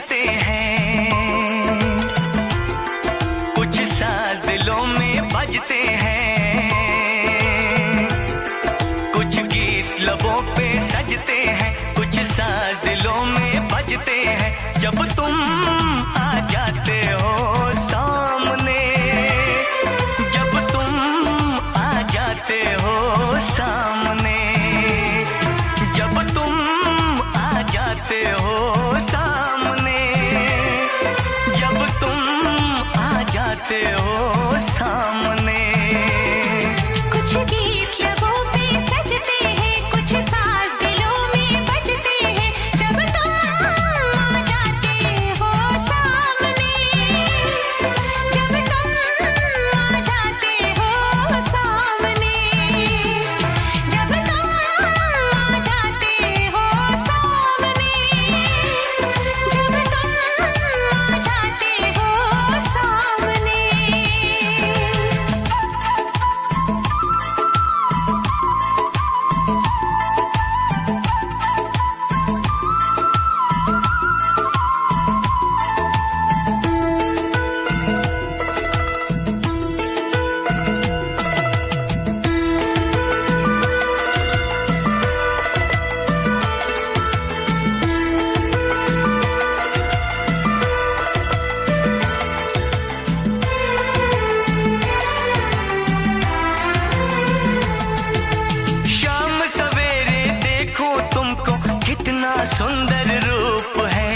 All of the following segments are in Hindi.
सजते हैं, कुछ साज दिलों में बजते हैं, कुछ गीत लबों पे सजते हैं, कुछ साज दिलों में बजते हैं। जब तुम आ जाते हो सामने, जब तुम आ जाते हो सामने, जब तुम आ जाते हो सामने, जब तुम आ जाते हो सामने। कुछ गीत लबों पे सजते हैं, कुछ साज दिलों में बजते हैं। जब तुम आ जाते हो सामने, जब तुम आ जाते हो सामने, जब तुम आ जाते हो सामने, जब तुम आ जाते हो सामने। शाम सवेरे देखो तुमको कितना सुंदर रूप है,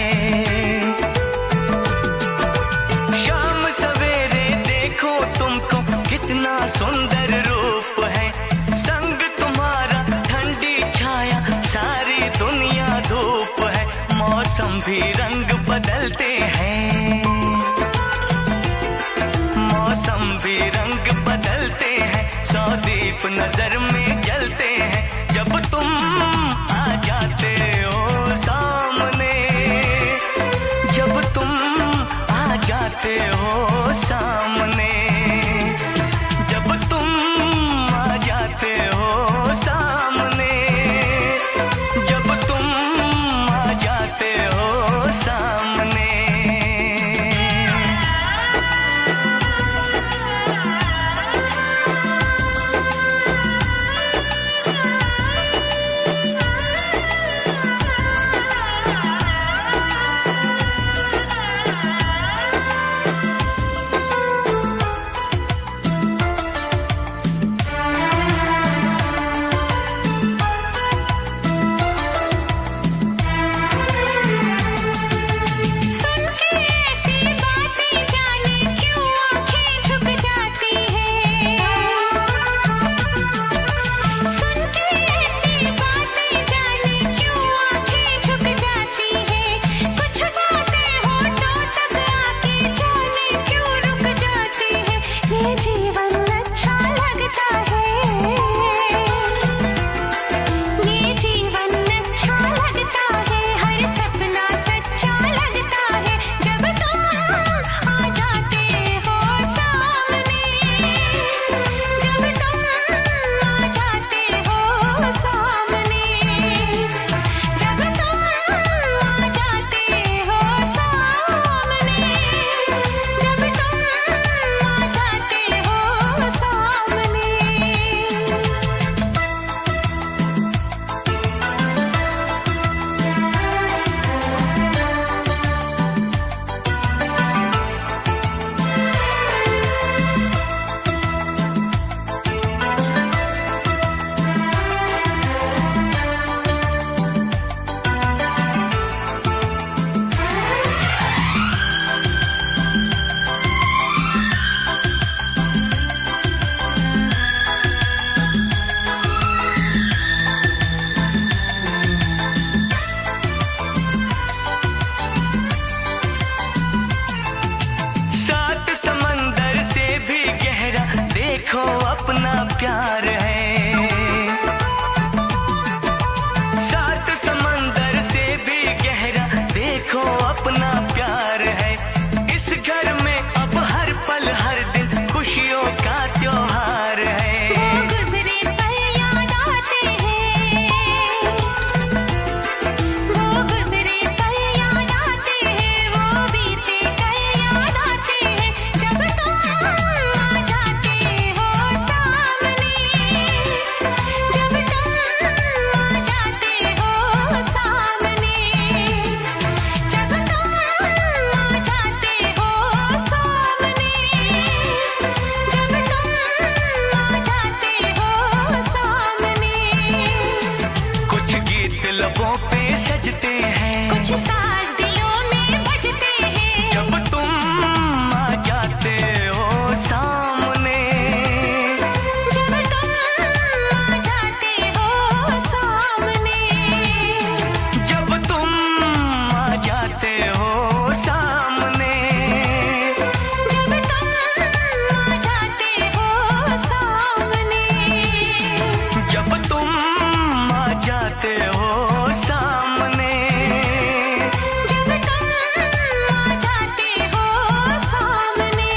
शाम सवेरे देखो तुमको कितना सुंदर रूप है। संग तुम्हारा ठंडी छाया सारी दुनिया धूप है। मौसम भी रंग बदलते हैं, मौसम भी रंग बदलते हैं। सौ दीप नजर में जलते हैं, जब तुम आ जाते हो सामने, जब तुम आ जाते हो सामने, जब तुम आ जाते हो सामने, जब तुम आ जाते हो जाते हो सामने, जब तुम आ जाते हो सामने।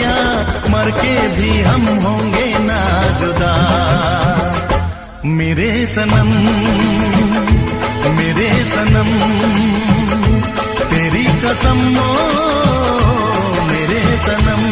किया, मर के भी हम होंगे ना जुदा। मेरे सनम, मेरे सनम, तेरी कसम ओ मेरे सनम।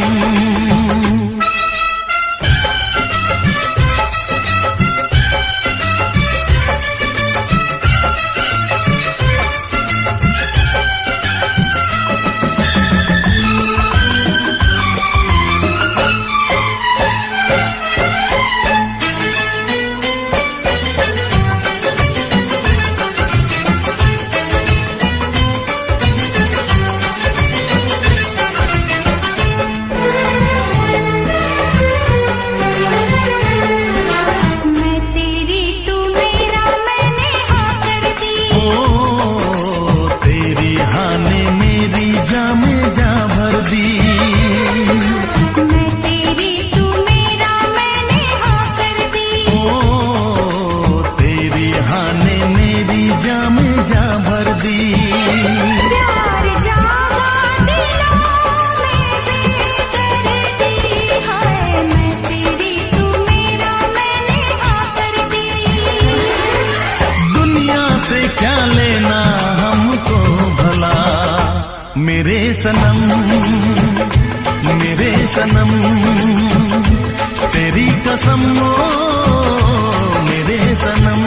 क्या लेना हमको भला, मेरे सनम, मेरे सनम, तेरी कसम ओ मेरे सनम।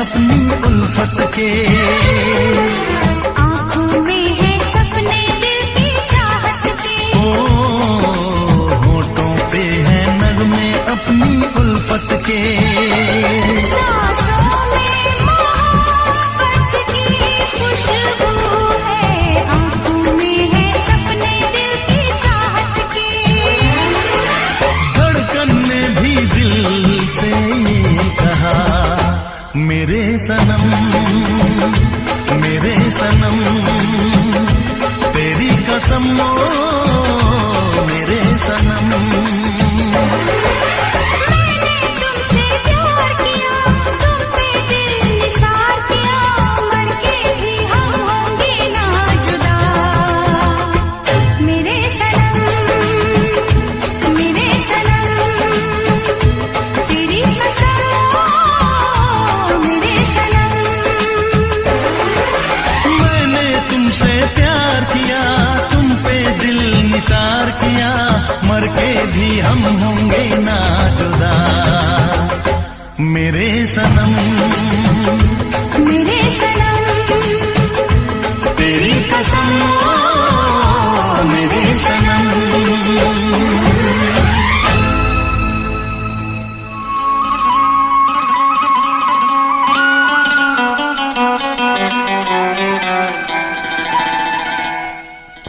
अपनी उल्फत के आँखों में है सपने दिल की चाहत के, होठों पे है नगमे अपनी उल्फत के। सांसों में मोहब्बत की खुशबू है, आँखों में है सपने दिल की चाहत के। धड़कन ने भी दिल से ये कहा, मेरे सनम, मेरे सनम, तेरी कसम ओ मेरे सनम। मैंने तुमसे प्यार किया, तुम पे दिल निसार किया, मर के भी हम होंगे ना जुदा। मेरे सनम, मेरे सनम, तेरी कसम तुमसे प्यार किया, तुम पे दिल निसार किया, मर के भी हम होंगे ना जुदा। मेरे सनम, मेरे सनम, तेरी कसम मेरे सनम।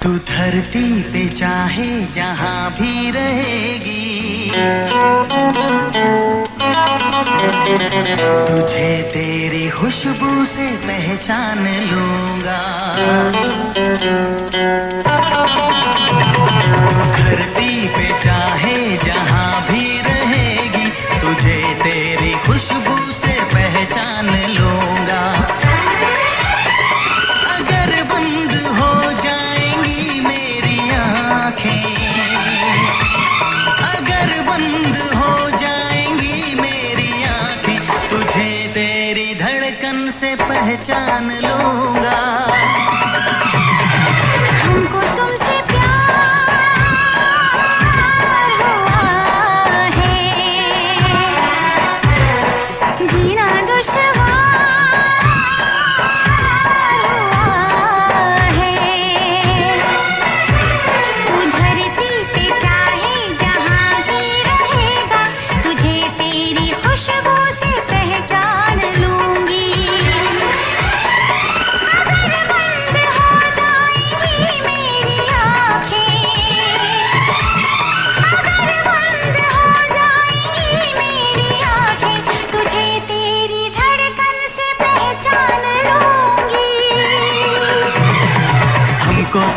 तू धरती पे चाहे जहाँ भी रहेगी, तुझे तेरी खुशबू से पहचान लूंगा। धरती पे चाहे जहाँ भी रहेगी, तुझे तेरी खुशबू से पहचान लूंगा। अगर बंद हो जाएंगी मेरी आँखें, अगर बंद हो जाएंगी मेरी आँखें, तुझे तेरी धड़कन से पहचान लूंगा। हमको तुमसे प्यार हुआ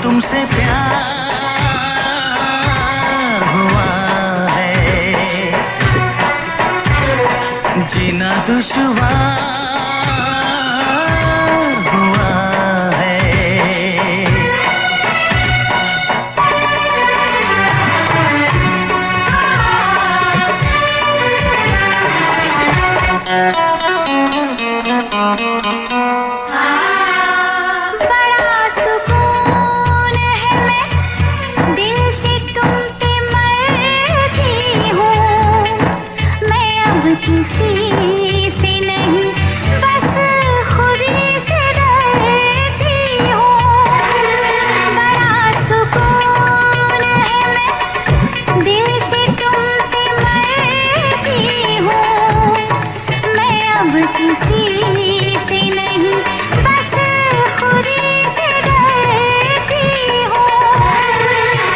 तुमसे प्यार हुआ है, जीना दुश्वार हुआ है। बड़ा सुकून है, मैं दिल से तुम पे मरती हूँ। मैं अब किसी से नहीं, बस खुद ही से डरती हूँ। बड़ा सुकून है, मैं दिल से तुम पे मरती हूँ। मैं अब किसी से नहीं, बस खुद ही से डरती हूँ।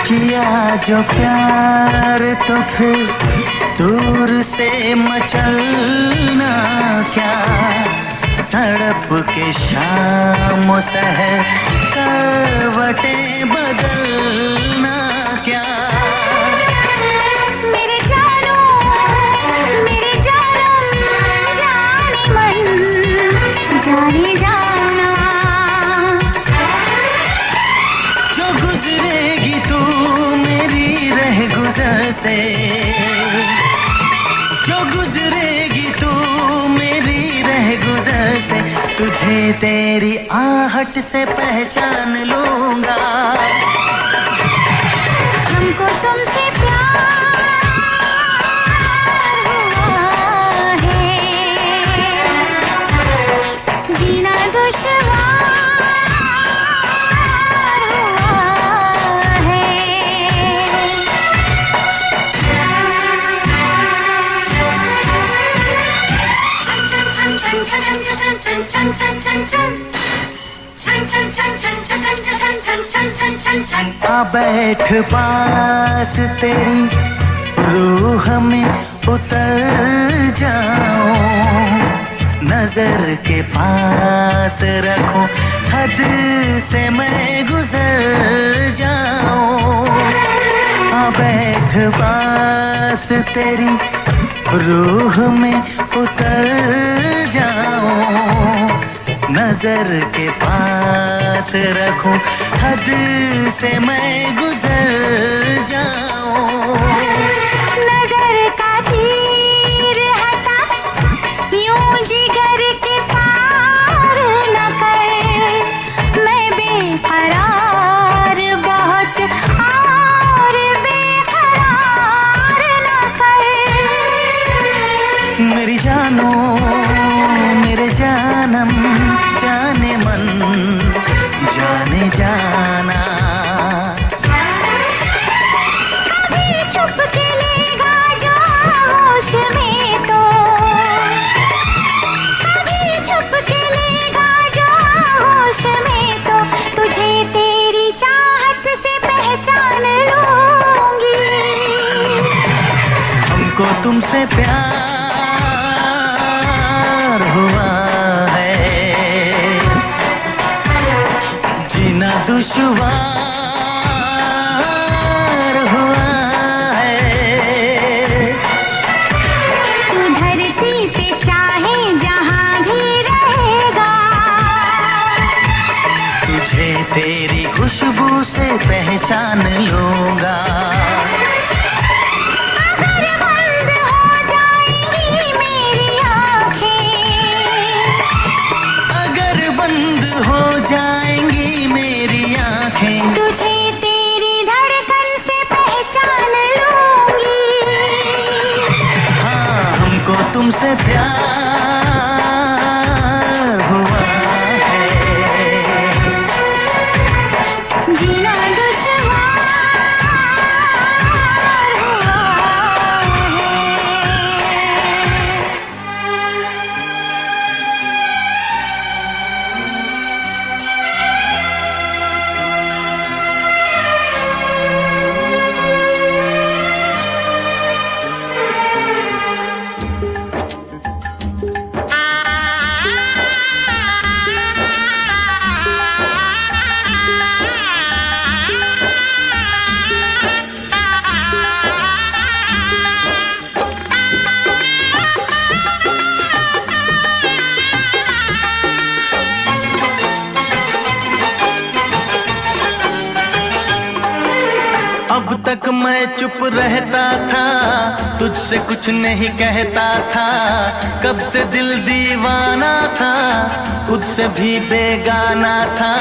किया जो प्यार तो फिर दूर से मचलना क्या, तड़प के शाम सहर करवटें बदलना क्या। मेरे जानम जाने मन जाने जाना। जो गुजरेगी तू मेरी रह गुजर से, जो गुजरेगी तू मेरी रह गुजर से, तुझे तेरी आहट से पहचान लूंगा। हमको तुमसे प्यार हुआ है, जीना दुश्वार हुआ है। आ बैठ पास तेरी रूह में उतर जाऊं, नजर के पास रखूं, हद से मैं गुजर जाऊं। आ बैठ पास तेरी रूह में उतर जाऊं, नजर के पास रखूं, हद से मैं गुजर जाऊं। नजर का तीर हटा, यूं जिगर के पार न कर। मैं बेकरार बहुत और बेकरार न कर। मेरी जानो मेरे जानम जाने मन जाने जाना। कभी छुप के लेगा जो होश में तो, कभी छुप के लेगा जो होश में तो, तुझे तेरी चाहत से पहचान लूंगी। हमको तुमसे प्यार हुआ है, जीना दुश्वार हुआ है। तू धरती पे चाहे जहां भी रहेगा, तुझे तेरी खुशबू से पहचान लूंगा। अगर बंद हो जाएंगी मेरी आँखें, अगर बंद हो जाएंगी मेरी आंखें, तुझे तेरी धड़कन से पहचान लूंगी। हाँ हमको तुमसे प्यार हुआ है, जीना दुश्वार हुआ है। मैं चुप रहता था, तुझसे कुछ नहीं कहता था। कब से दिल दीवाना था, खुद से भी बेगाना था।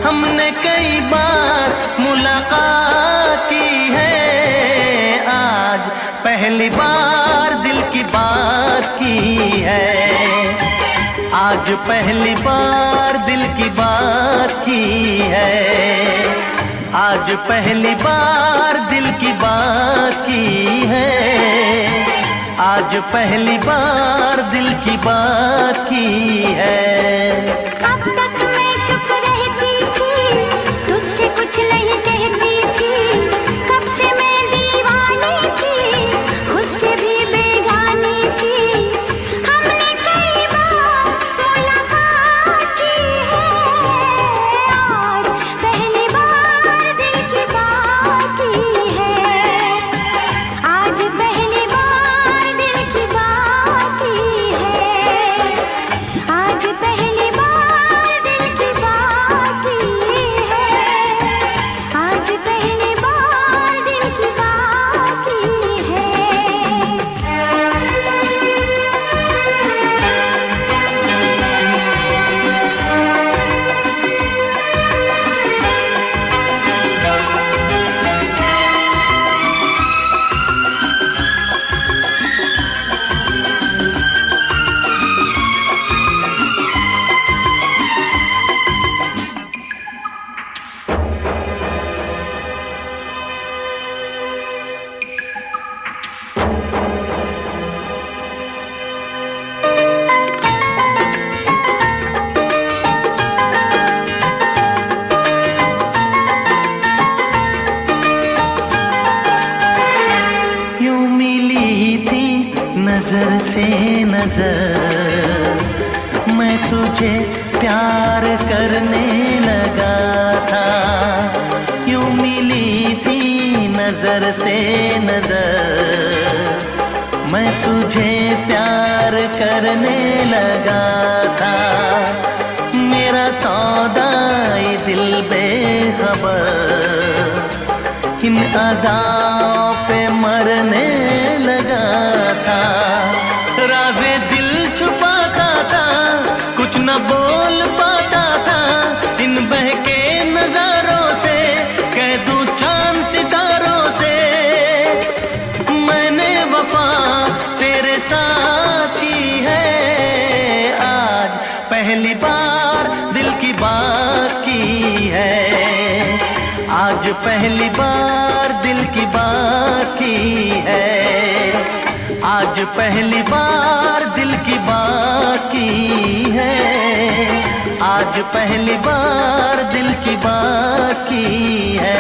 हमने कई बार मुलाकात की है, आज पहली बार दिल की बात की है। आज पहली बार दिल की बात की है। आज पहली बार दिल की बात की है। आज पहली बार दिल की बात की है। अब तक मैं चुप रहती थी, तुझसे कुछ नहीं कहती थी। कब से मैं दीवानी थी, खुद से भी बेगानी थी। हमने कई बार मुलाकात की है, आज पहली बार दिल की बात की है। आज पहली बार दिल की बात की है। आज पहली बार दिल की बात की है। आज पहली बार दिल की बात की है। यूं मिली थी नजर से नजर, मैं तुझे प्यार करने लगा था। यूं मिली थी नजर से नजर, मैं तुझे प्यार करने लगा था। मेरा सौदाई दिल बेखबर किन अदाओं पे मरने लगा था। राज़े दिल छुपाता था, कुछ न बोल पाता था। इन बहके नजारों से कह दूं चांद सितारों से, मैंने वफा तेरे साथ की है। आज पहली बार दिल की बात की है। आज पहली बार दिल की बात की है। आज पहली बार दिल की बात की है। आज पहली बार दिल की बात की है।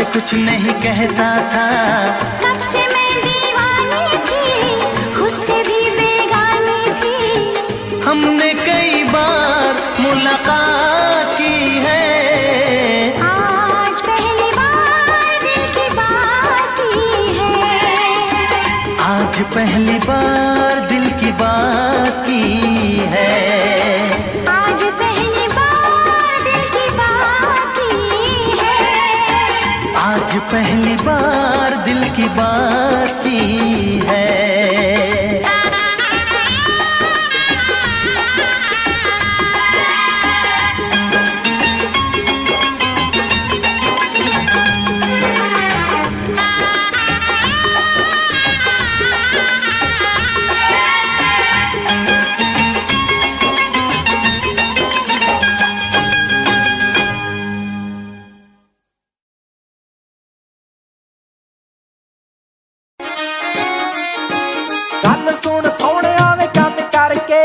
से कुछ नहीं कहता था। कब से मैं दीवानी थी, खुद से भी बेगानी थी। हमने कई बार मुलाकात की है, आज पहली बार दिल की बात की है। आज पहली बार दिल की बात की है। आज पहली बार दिल की बात की है। आज पहली बार दिल की बात की है। गल सुन सोहणिया वे चंद करके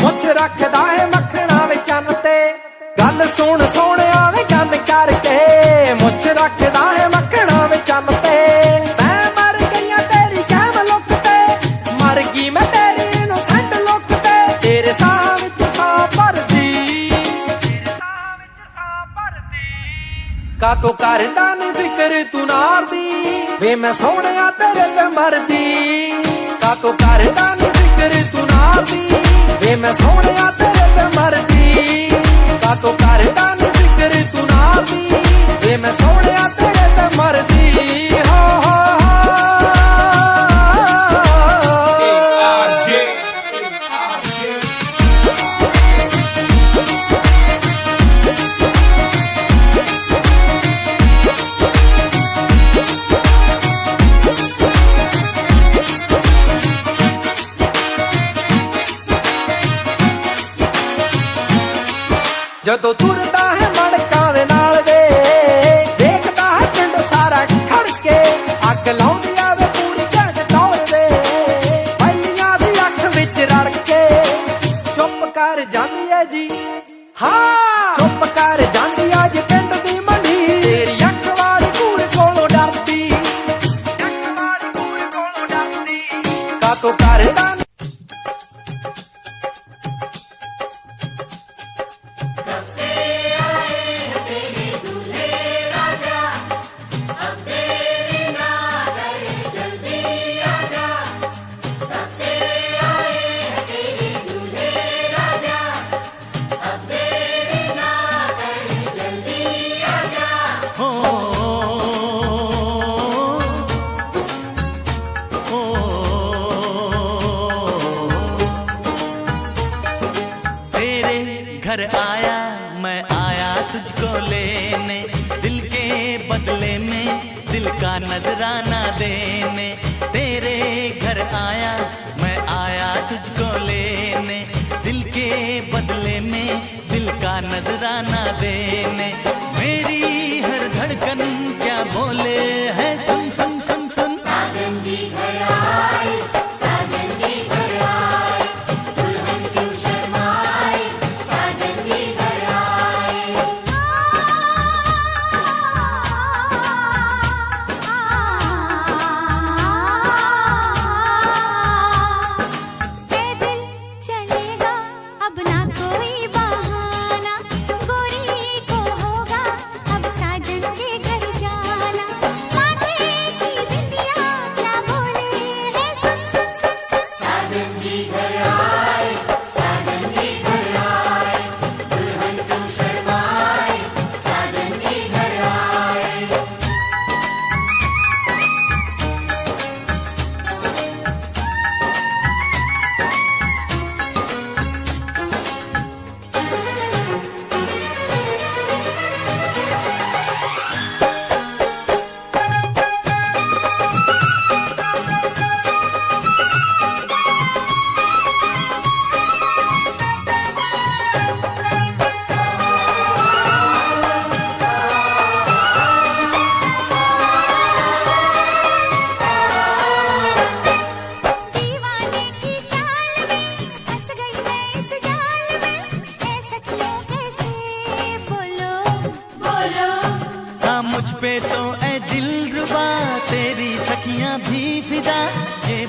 मुझ रखदा है मखना वे चंद ते। गल सुन सोहणिया वे चंद करके मुझ रखदा है मखना वे चंद ते। मैं मर गईया तेरी कैम लुक ते, मर गई मैं तेरी इनोसेंट लुक ते। तेरे साह विच साह भरदी, कातों करदा नी फिक्र तू नार दी, वे मैं सोहणिया तेरे ते मरदी। कातों करदा नी फिक्र तू नार दी, वे मैं सोहणिया तेरे ते मरदी। कातों करदा नी फिक्र तू नार दी, वे मैं सोहणिया तेरे ते मरदी। हो हो जदों तुरदा है मड़कां दे नाल वे, देखदा है पिंड सारा खड़ के। अग लाउंदी आवे पूरी गज टौर वे, बैलियां दी अख विच रड़ के। चुप कर जांदी है जी, हाँ चुप कर जांदी अज पिंड दी मंडी। तेरी अख वाली कूड़ कोलों डरदी, अख वाली कूड़ कोलों डरदी। कातों करदा घर आया मैं आया तुझको लेने, दिल के बदले में दिल का नजराना देने। तेरे घर आया मैं आया तुझको लेने, दिल के बदले में दिल का नजराना देने। मेरी हर धड़कन क्या बोले है सुन सुन सुन सुन। साजन जी घर आए, साजन जी घर आए, दुल्हन क्यों शर्माए, साजन जी घर आए।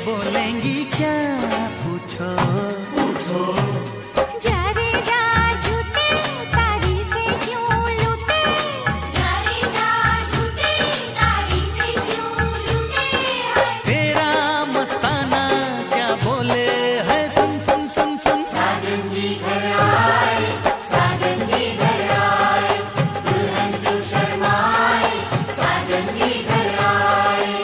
बोलेंगी क्या पूछो पूछो जा रे जा झूठे तारीफें क्यों लूटे, जा रे जा झूठे तारीफें क्यों लूटे हैं। तेरा मस्ताना क्या बोले है सुन सुन सुन सुन। साजन जी घर आए, साजन जी घर आए, दुल्हन क्यों शर्माए, साजन जी घर आए।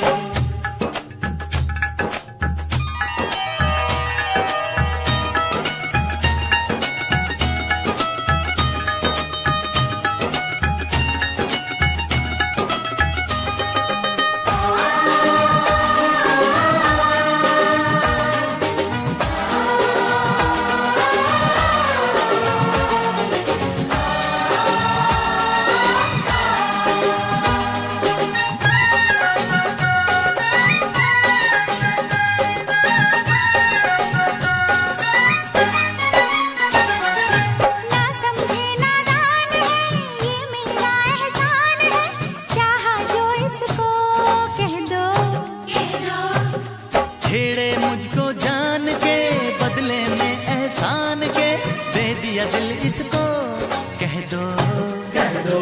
ना समझे नादान है ये मेरा एहसान है, चाहा जो इसको कह दो, कह दो छेड़े मुझको जान के बदले में एहसान के, दे दिया दिल इसको कह दो कह दो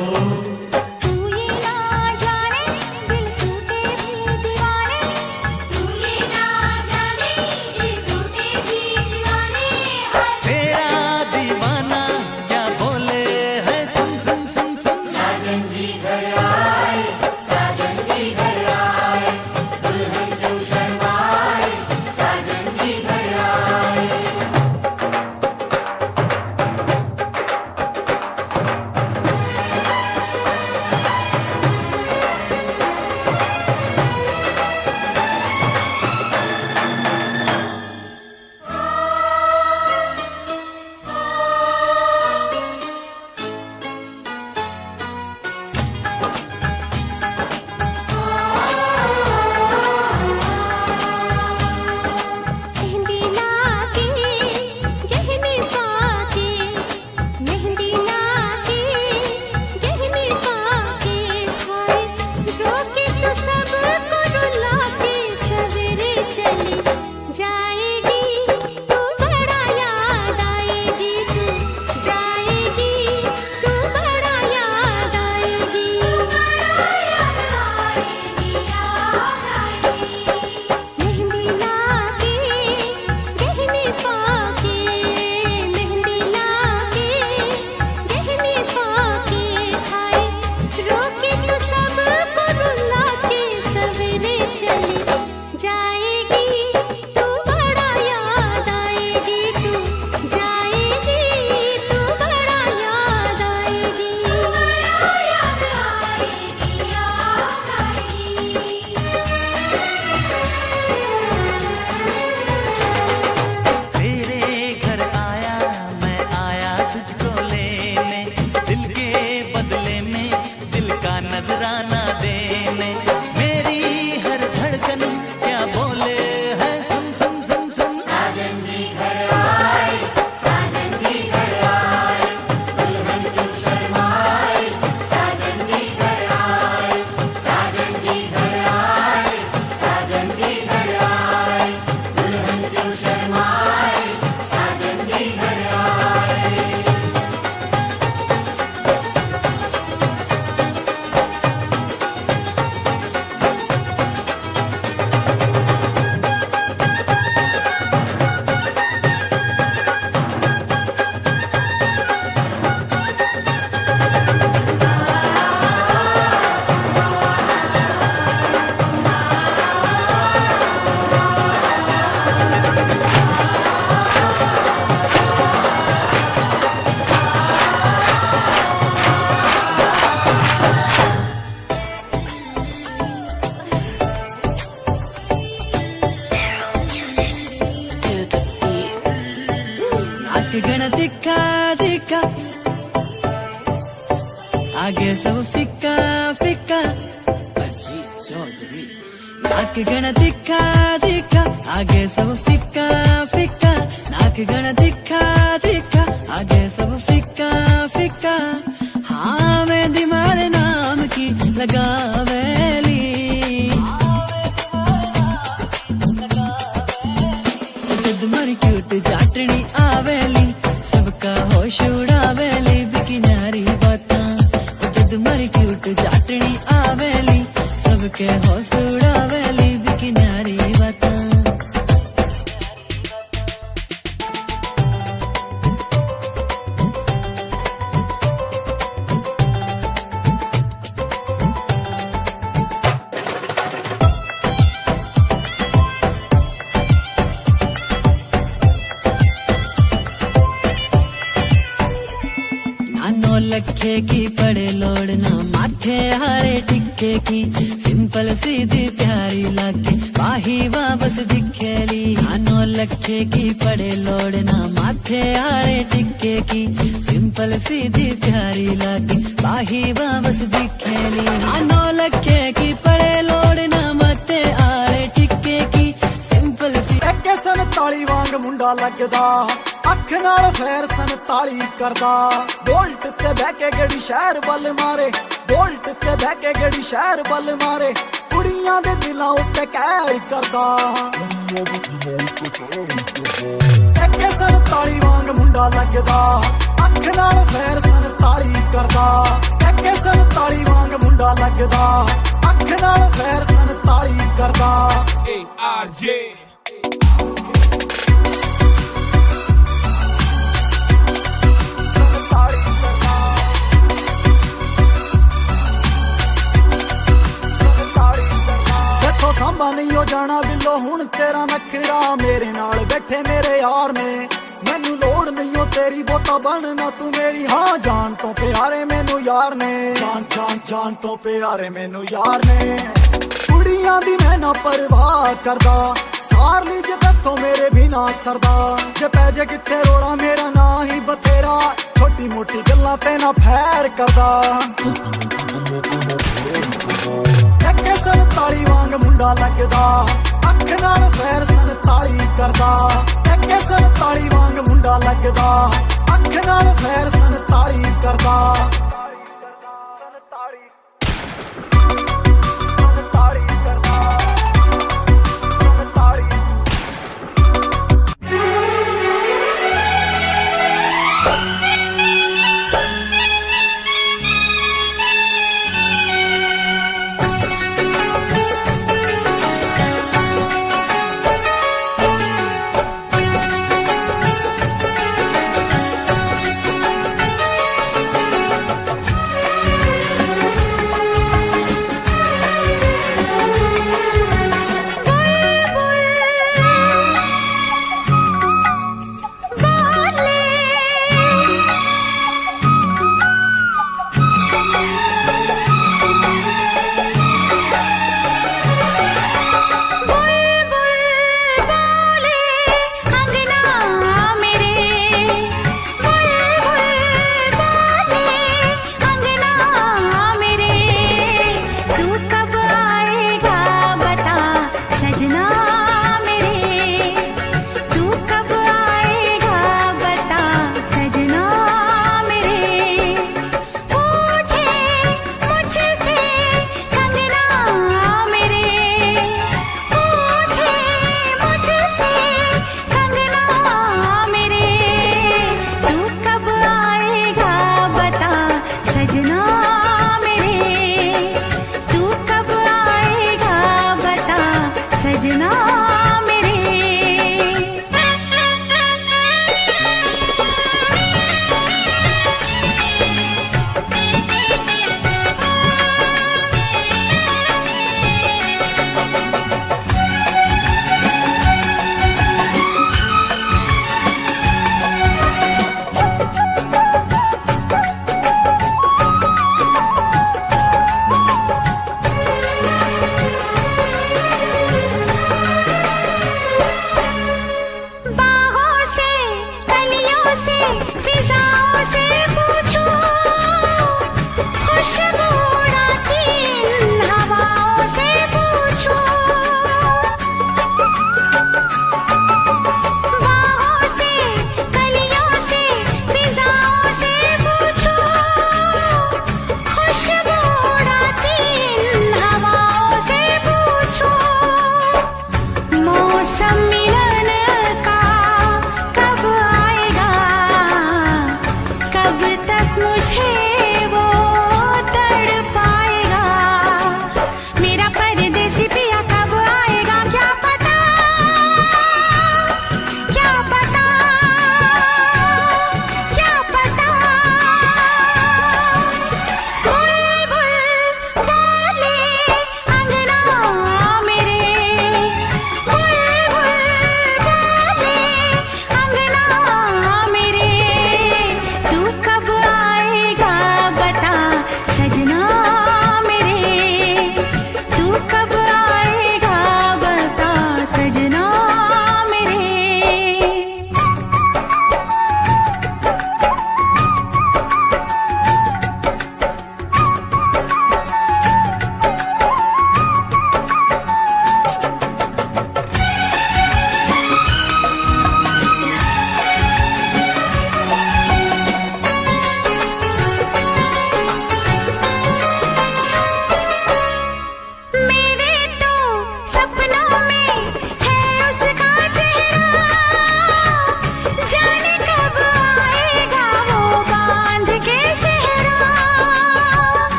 तू ये ना जाने दिल टूटे भी दीवाने, तू ये ना जाने दिल टूटे भी दीवाने हैं। तेरा दीवाना क्या बोले है सुन सुन सुन सुन। साजन जी घर आए, साजन जी घर आए, दुल्हन क्यों शर्माए, साजन जी घर आए। मेहंदी लाके गहने पाके, मेहंदी लाके गहने पाके, हाय रोके तो सबको रुला के सवेरे चली जाएगी, तू बड़ा याद आएगी, तू जाएगी, तू बड़ा याद आएगी, मेहंदी लाके गहने पाके, मेहंदी लाके गहने पाके, हाय रोके तो सबको रुला के सवेरे चली जाएगी, तू बड़ा याद आएगी, तू जाएगी, तू बड़ा याद आएगी, याद आएगी, याद आएगी। तेरे घर आया मैं आया तुझको लेने, दिल के बदले में दिल का नजराना देने, मेरी हर धड़कन क्या बोले है सुन सुन सुन सुन। साजन जी घर आए, साजन जी घर आए, दुल्हन क्यों शर्माए, साजन जी घर आए, साजन जी घर आए, साजन जी घर आए, दुल्हन क्यों शर्माए, साजन जी घर आए। नाक गण दिखा दिखा, आगे सब फिक्का फिक्का, नाक गण दिखा दिखा, आगे सब फिक्का फिक्का, नाक गण दिखा दिखा, आगे सब फिक्का फिक्का। हाँ मैं दिमाग नाम की लगावेली, जद मर क्यूट जाटनी आवेली सबका होश उड़ावेली बिकिनारी बातां जद मर क्यूट जाटनी आवेली सबके होश उड़ावेली बिकिनारी बातां नानो लखे की पड़े लोड़ना माथे हारे टिक्के की सिंपल सीधी प्यारी लागे बाही वापस दिखेली नानो लखे की पड़े लोड़ना माथे हारे टिक्के की सिंपल सीधी प्यारी लागे बाही वापस दिखेली नानो लखे की पड़े लोड़ना माथे हारे टिक्के की सिंपल सी ਅੱਗੇ 47 ਵਾਂਗ ਮੁੰਡਾ ਲੱਗਦਾ ਅੱਖ ਨਾਲ ਫੇਰ 47 ਕਰਦਾ ਬੋਲਟ ਤੇ ਬਹਿ ਕੇ ਗੜੀ ਸ਼ਹਿਰ ਵੱਲ ਮਾਰੇ ਬੋਲਟ ਤੇ ਬਹਿ ਕੇ ਗੜੀ ਸ਼ਹਿਰ ਵੱਲ ਮਾਰੇ ਕੁੜੀਆਂ ਦੇ ਦਿਲਾਂ ਉੱਤੇ ਕਹਿਰ ਕਰਦਾ ਅੱਗੇ 47 ਵਾਂਗ ਮੁੰਡਾ ਲੱਗਦਾ ਅੱਖ ਨਾਲ ਫੇਰ 47 ਕਰਦਾ ਅੱਗੇ 47 ਵਾਂਗ ਮੁੰਡਾ ਲੱਗਦਾ ਅੱਖ ਨਾਲ ਫੇਰ 47 ਕਰਦਾ ARJ ਸਾਂਭਾ ਨਹੀਂ ਹੋ ਜਾਣਾ ਬਿੱਲੋ ਹੁਣ ਤੇਰਾ ਨਖਰਾ ਮੇਰੇ ਨਾਲ ਬੈਠੇ ਮੇਰੇ ਯਾਰ ਨੇ ਮੈਨੂੰ ਲੋੜ ਨਹੀਂ ਓ ਤੇਰੀ ਬੋਤਾ ਬਣਨਾ ਤੂੰ ਮੇਰੀ ਹਾਂ ਜਾਨ ਤੋਂ ਪਿਆਰੇ ਮੈਨੂੰ ਯਾਰ ਨੇ ਜਾਨ ਜਾਨ ਜਾਨ ਤੋਂ ਪਿਆਰੇ ਮੈਨੂੰ ਯਾਰ ਨੇ ਕੁੜੀਆਂ ਦੀ ਮੈਂ ਨਾ ਪਰਵਾਹ ਕਰਦਾ ਸਾਰ ਲਈ ਜੇ ਤੱਥੋਂ ਮੇਰੇ ਵੀ ਨਾ ਸਰਦਾ ਜੇ ਪੈ ਜੇ ਕਿੱਥੇ ਰੋੜਾ ਮੇਰਾ ਨਾ ਹੀ ਬਥੇਰਾ ਛੋਟੀ ਮੋਟੀ ਗੱਲਾਂ ਤੇ ਨਾ ਫੈਰ ਕਰਦਾ ਅੱਗੇ 47 ਵਾਂਗ ਮੁੰਡਾ ਲੱਗਦਾ ਅੱਖ ਨਾਲ ਫੇਰ 47 ਕਰਦਾ ਅੱਗੇ 47 ਵਾਂਗ ਮੁੰਡਾ ਲੱਗਦਾ ਅੱਖ ਨਾਲ ਫੇਰ 47 ਕਰਦਾ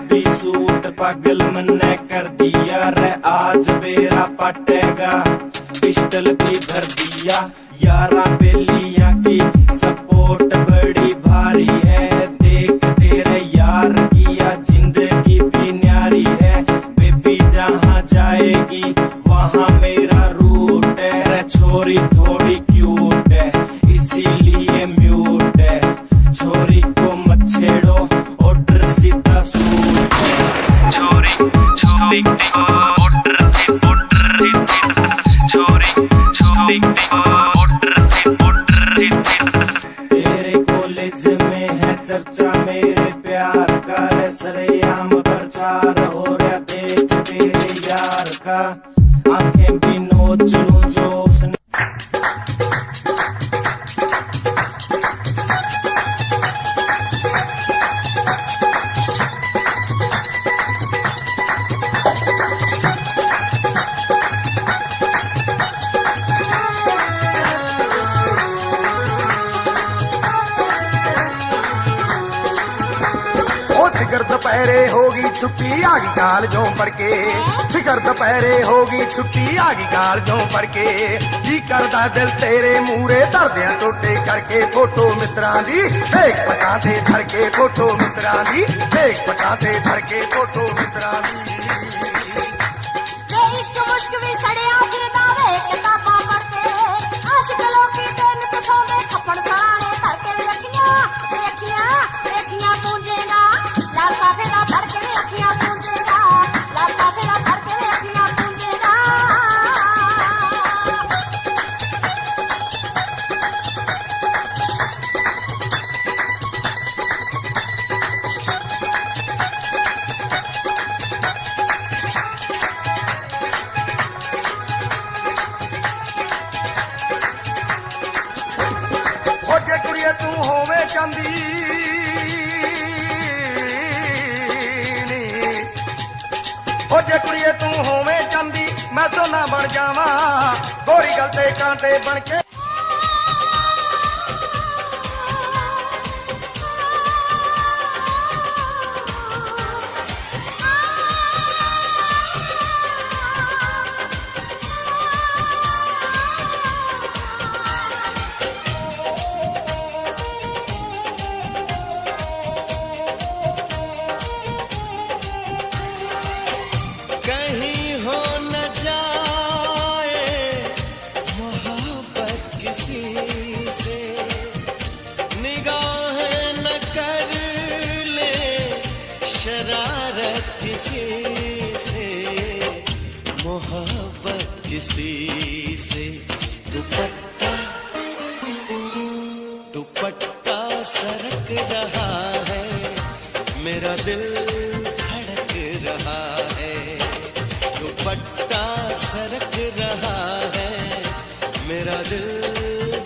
पंजाबी सूट पागल मन्ने कर दिया रे आज बेरा पटेगा पिस्टल भी भर दिया यारा बेलिया की सपोर्ट बड़ी भारी है देख तेरे यार किया जिंदगी भी न्यारी है बेबी जहाँ जाएगी वहाँ मेरा रूट है छोरी थोड़ी क्यूट है इसीलिए म्यूट है छोरी को मत छेड़ो ऑर्डर सीधा सूट है छोरी छोरी ऑर्डर छोरी छोरी तेरे कॉलेज में है चर्चा मेरे प्यार का रे सरेआम प्रचार हो रहा देख तेरे यार का आंखें भी नोच लूं जो उसने फिकर दोपहरे होगी छुट्टी आगी काल जो पड़ के फिकर दोपहरे होगी छुट्टी आगी काल जो पड़ के जी करदा दिल तेरे मूरे दर्दियां टोटे करके फोटो मित्रां दी देख पटाते धर के फोटो मित्रां दी देख पटाते धर के फोटो मित्रां दी इश्क मुश्क भी सड़िया फिरदा वे किताबां पढ़ते आशिक लोकी दिन तो सोंदे थप्पड़ सराणे करके रखियां रखियां रखियां पूंजेगा लासा फेरा धर के रखियां पूंजेगा लासा फेरा धर के रखियां पूंजेगा जे कुड़िए तू होवे चांदी ओ जे कुड़िए तू होवे चांदी मैं सोना बन जावा गोरी गल ते कांटे बन के कहीं हो न जाए मोहब्बत किसी से निगाहें न कर ले शरारत किसी से मोहब्बत किसी से दुपट्टा दुपट्टा सरक रहा है मेरा दिल धड़क रहा है दुपट्टा सरक रहा है मेरा दिल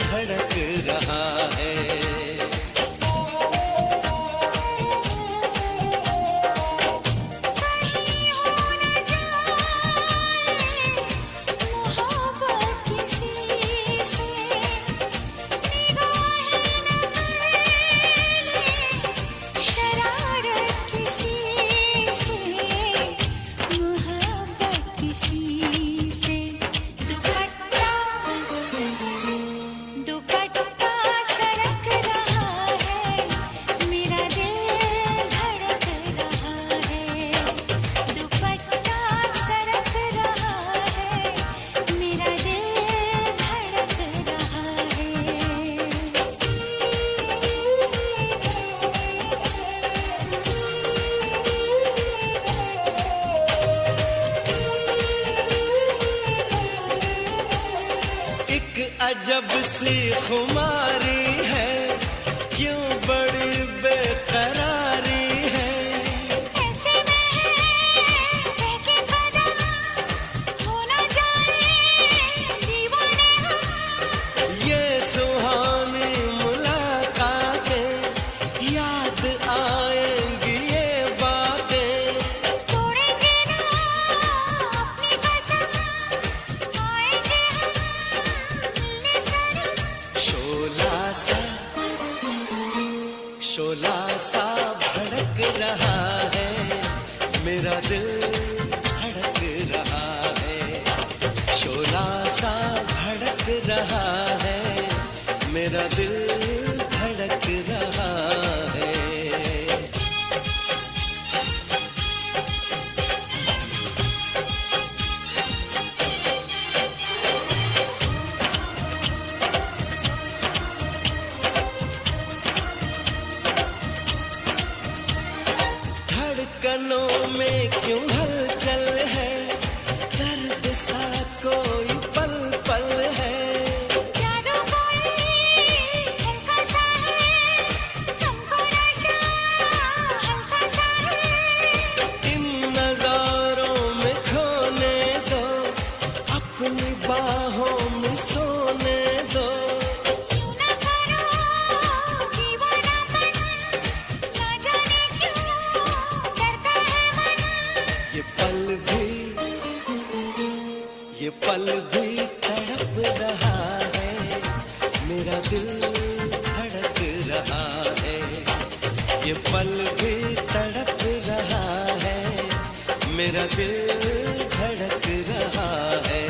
धड़क रहा है अजब सी खुमारी है क्यों बड़ी बेकरारी है ऐसे में है के कदम हो न जाए दीवाने हम ये सुहानी मुलाकातें याद आएंगी ये बातें तोड़ेंगे ना अपनी कसम आएंगे हम मिलने सनम शोला मेरा दिल धड़क रहा है, शोला सा धड़क रहा है, मेरा दिल धड़क रहा है। धड़कनों में क्यों हलचल है, दर्द सा कोई पल पल है। जादू कोई झलका सा है, तुमको नशा हल्का सा है। इन नजारों में खोने दो, अपनी बाहों में सोने दो। क्यों ना करो दीवानापन, ना जाने क्यों डरता है मन। ये पल भी तड़प रहा है, मेरा दिल धड़क रहा है। ये पल भी तड़प रहा है, मेरा दिल धड़क रहा है।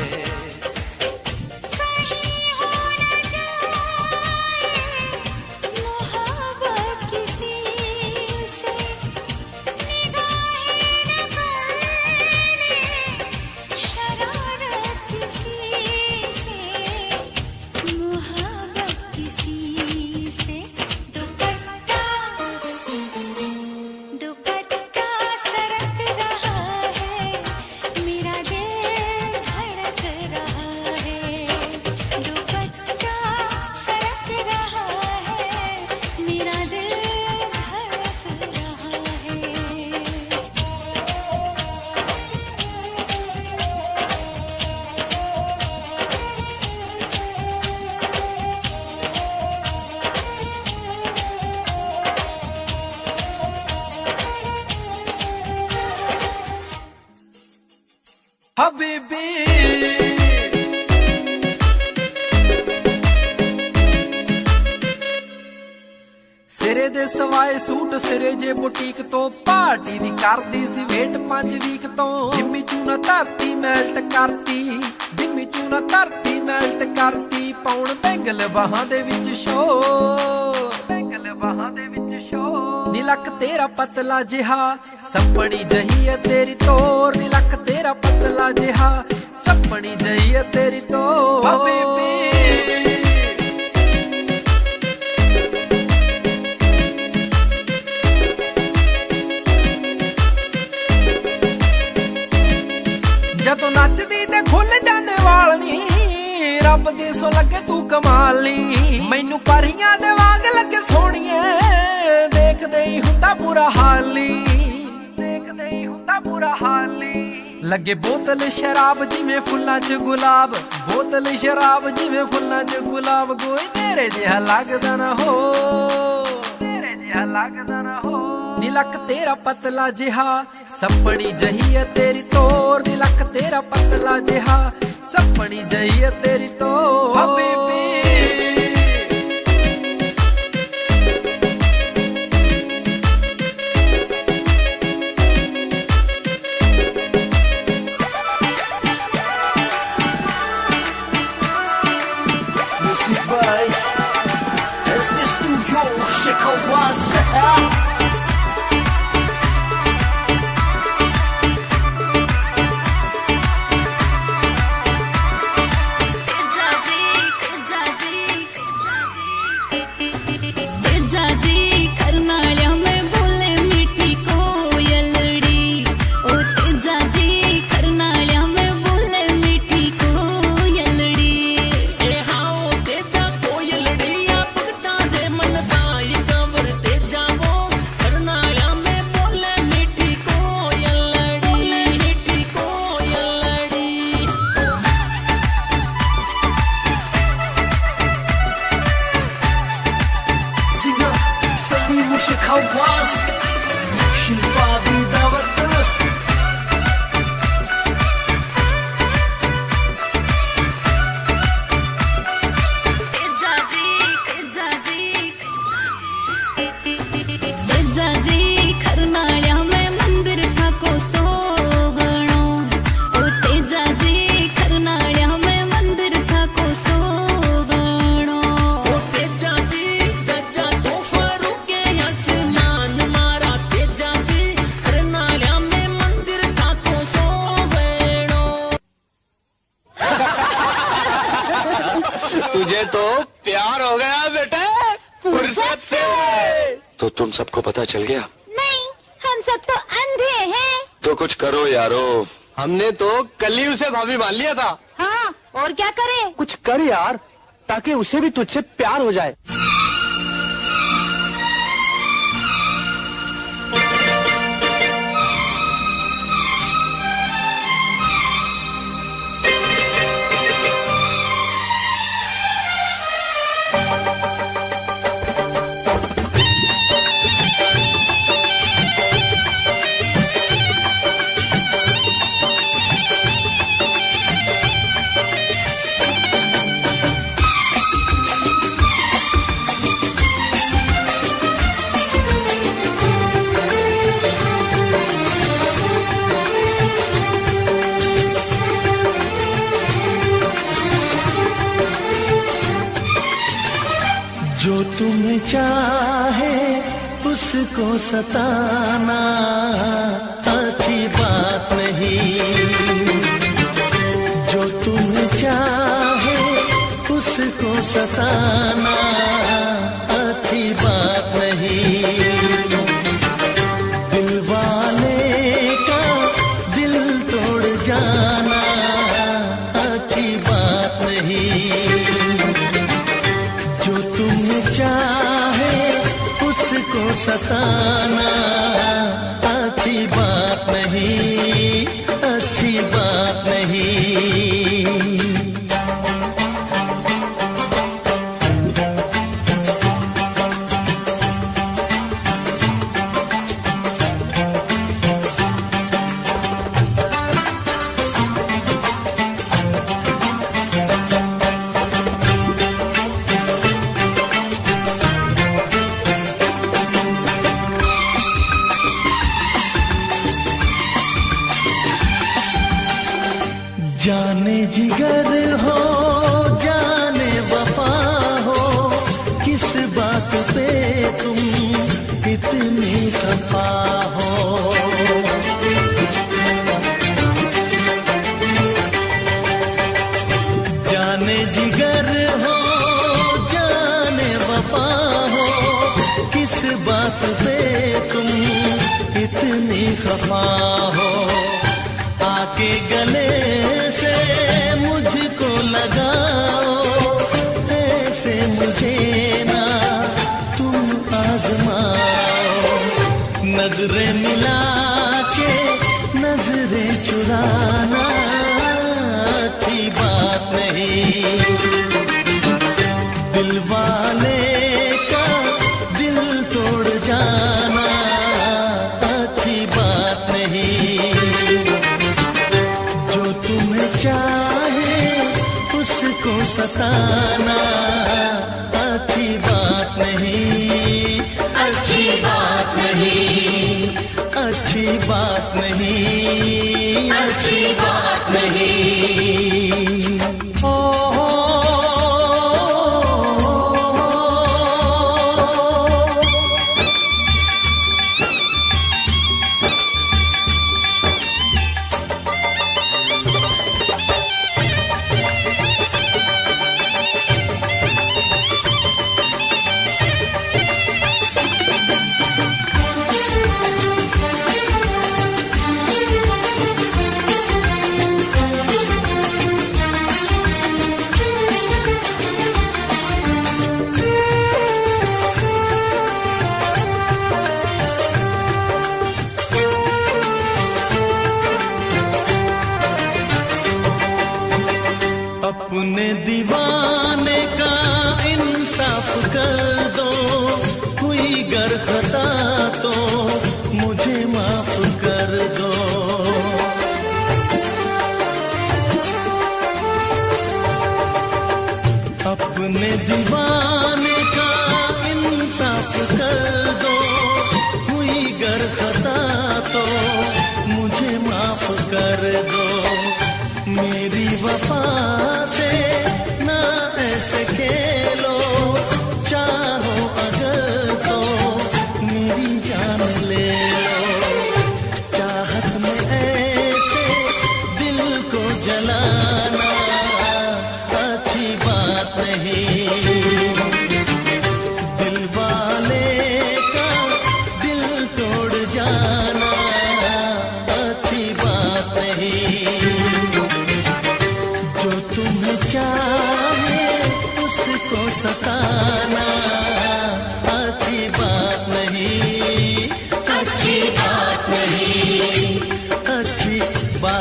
कहीं हो न जाए मोहब्बत किसी से, निगाहें न कर ले शरारत किसी से, मोहब्बत किसी से। दुपट्टा दुपट्टा सरक रहा है, मेरा दिल धड़क रहा है। दुपट्टा सरक रहा है, मेरा दिल धड़क रहा है। हबीबी ਸਿਰੇ ਦੇ ਸਵਾਏ ਸੂਟ ਸਿਰੇ ਜੇ ਬੁਟੀਕ ਤੋਂ ਪਾਰਟੀ ਦੀ ਕਰਦੀ ਸੀ ਵੇਟ 5 ਵੀਕ ਤੋਂ ਜਿੰਮੀ ਚੂਨਾ ਧਰਤੀ ਮੈਲਟ ਕਰਤੀ, ਜਿੰਮੀ ਚੂਨਾ ਧਰਤੀ ਮੈਲਟ ਕਰਤੀ। ਪਾਉਣ ਬੈਂਗਲ ਬਾਹਾਂ ਦੇ ਵਿੱਚ ਸ਼ੋ, ਬੈਂਗਲ ਬਾਹਾਂ ਦੇ ਵਿੱਚ ਸ਼ੋ। ਨੀ ਲੱਕ ਤੇਰਾ ਪਤਲਾ ਜਿਹਾ ਸੱਪਣੀ ਜਹੀ ਹੈ ਤੇਰੀ ਤੋਰ, ਨੀ ਲੱਕ ਤੇਰਾ ਪਤਲਾ ਜਿਹਾ ਸੱਪਣੀ ਜਹੀ ਹੈ ਤੇਰੀ ਤੋਰ। ਹਬੀਬੀ ਜਦੋਂ ਨੱਚਦੀ ਤੇ ਖੁੱਲ ਜਾਂਦੇ ਵਾਲ ਨੀ, ਰੱਬ ਦੀ ਸੋ ਲੱਗੇ ਤੂੰ ਕਮਾਲ ਨੀ। ਮੈਨੂੰ ਪਰੀਆਂ ਦੇ ਵਾਂਗ ਲੱਗੇ ਸੋਹਣੀਏ, ਦੇਖਦੇ ਹੀ ਹੁੰਦਾ ਬੁਰਾ ਹਾਲ ਨੀ, ਦੇਖਦੇ ਹੀ ਹੁੰਦਾ ਬੁਰਾ ਹਾਲ ਨੀ। ਲੱਗੇ ਬੋਤਲ ਸ਼ਰਾਬ ਜਿਵੇਂ ਫੁੱਲਾਂ 'ਚ ਗੁਲਾਬ, ਬੋਤਲ ਸ਼ਰਾਬ ਜਿਵੇਂ ਫੁੱਲਾਂ 'ਚ ਗੁਲਾਬ। ਕੋਈ ਤੇਰੇ ਜਿਹਾ ਲੱਗਦਾ ਨਾ ਹੋ, ਤੇਰੇ ਜਿਹਾ ਲੱਗਦਾ ਨਾ ਹੋ। ਨੀ ਲੱਕ ਤੇਰਾ ਪਤਲਾ ਜਿਹਾ ਸੱਪਣੀ ਜਹੀ ਹੈ ਤੇਰੀ ਤੋਰ, ਨੀ ਲੱਕ ਤੇਰਾ ਪਤਲਾ ਜਿਹਾ ਸੱਪਣੀ ਜਹੀ ਹੈ ਤੇਰੀ ਤੋਰ। ਹਬੀਬੀ तेजा जी पार हो गया बेटे फुर्सत से। तो तुम सबको पता चल गया? नहीं, हम सब तो अंधे हैं। तो कुछ करो यारो। हमने तो कल ही उसे भाभी मान लिया था। हाँ, और क्या करें? कुछ कर यार, ताकि उसे भी तुझसे प्यार हो जाए। जो तुम्हें चाहे उसको सताना अच्छी बात नहीं। जो तुम्हें चाहे उसको सताना अच्छी बात नहीं। दिल वाले का दिल तोड़ जाना अच्छी बात नहीं। जो तुम्हें चाहे उसको सताना अच्छी बात नहीं, अच्छी बात नहीं। जाने जिगर हो जाने वफा हो, किस बात पे तुम इतनी खफा हो। जाने जिगर हो जाने वफा हो, किस बात पे तुम इतनी खफा हो। आके गले से मुझको लगाओ, ऐसे मुझे ना तुम आजमाओ। नजरें मिला के नजरें चुराना अच्छी बात नहीं। दिल वाले का दिल तोड़ जाना अच्छी बात नहीं। चाहे उसको सताना अच्छी बात नहीं, अच्छी बात नहीं, अच्छी बात नहीं, अच्छी बात नहीं।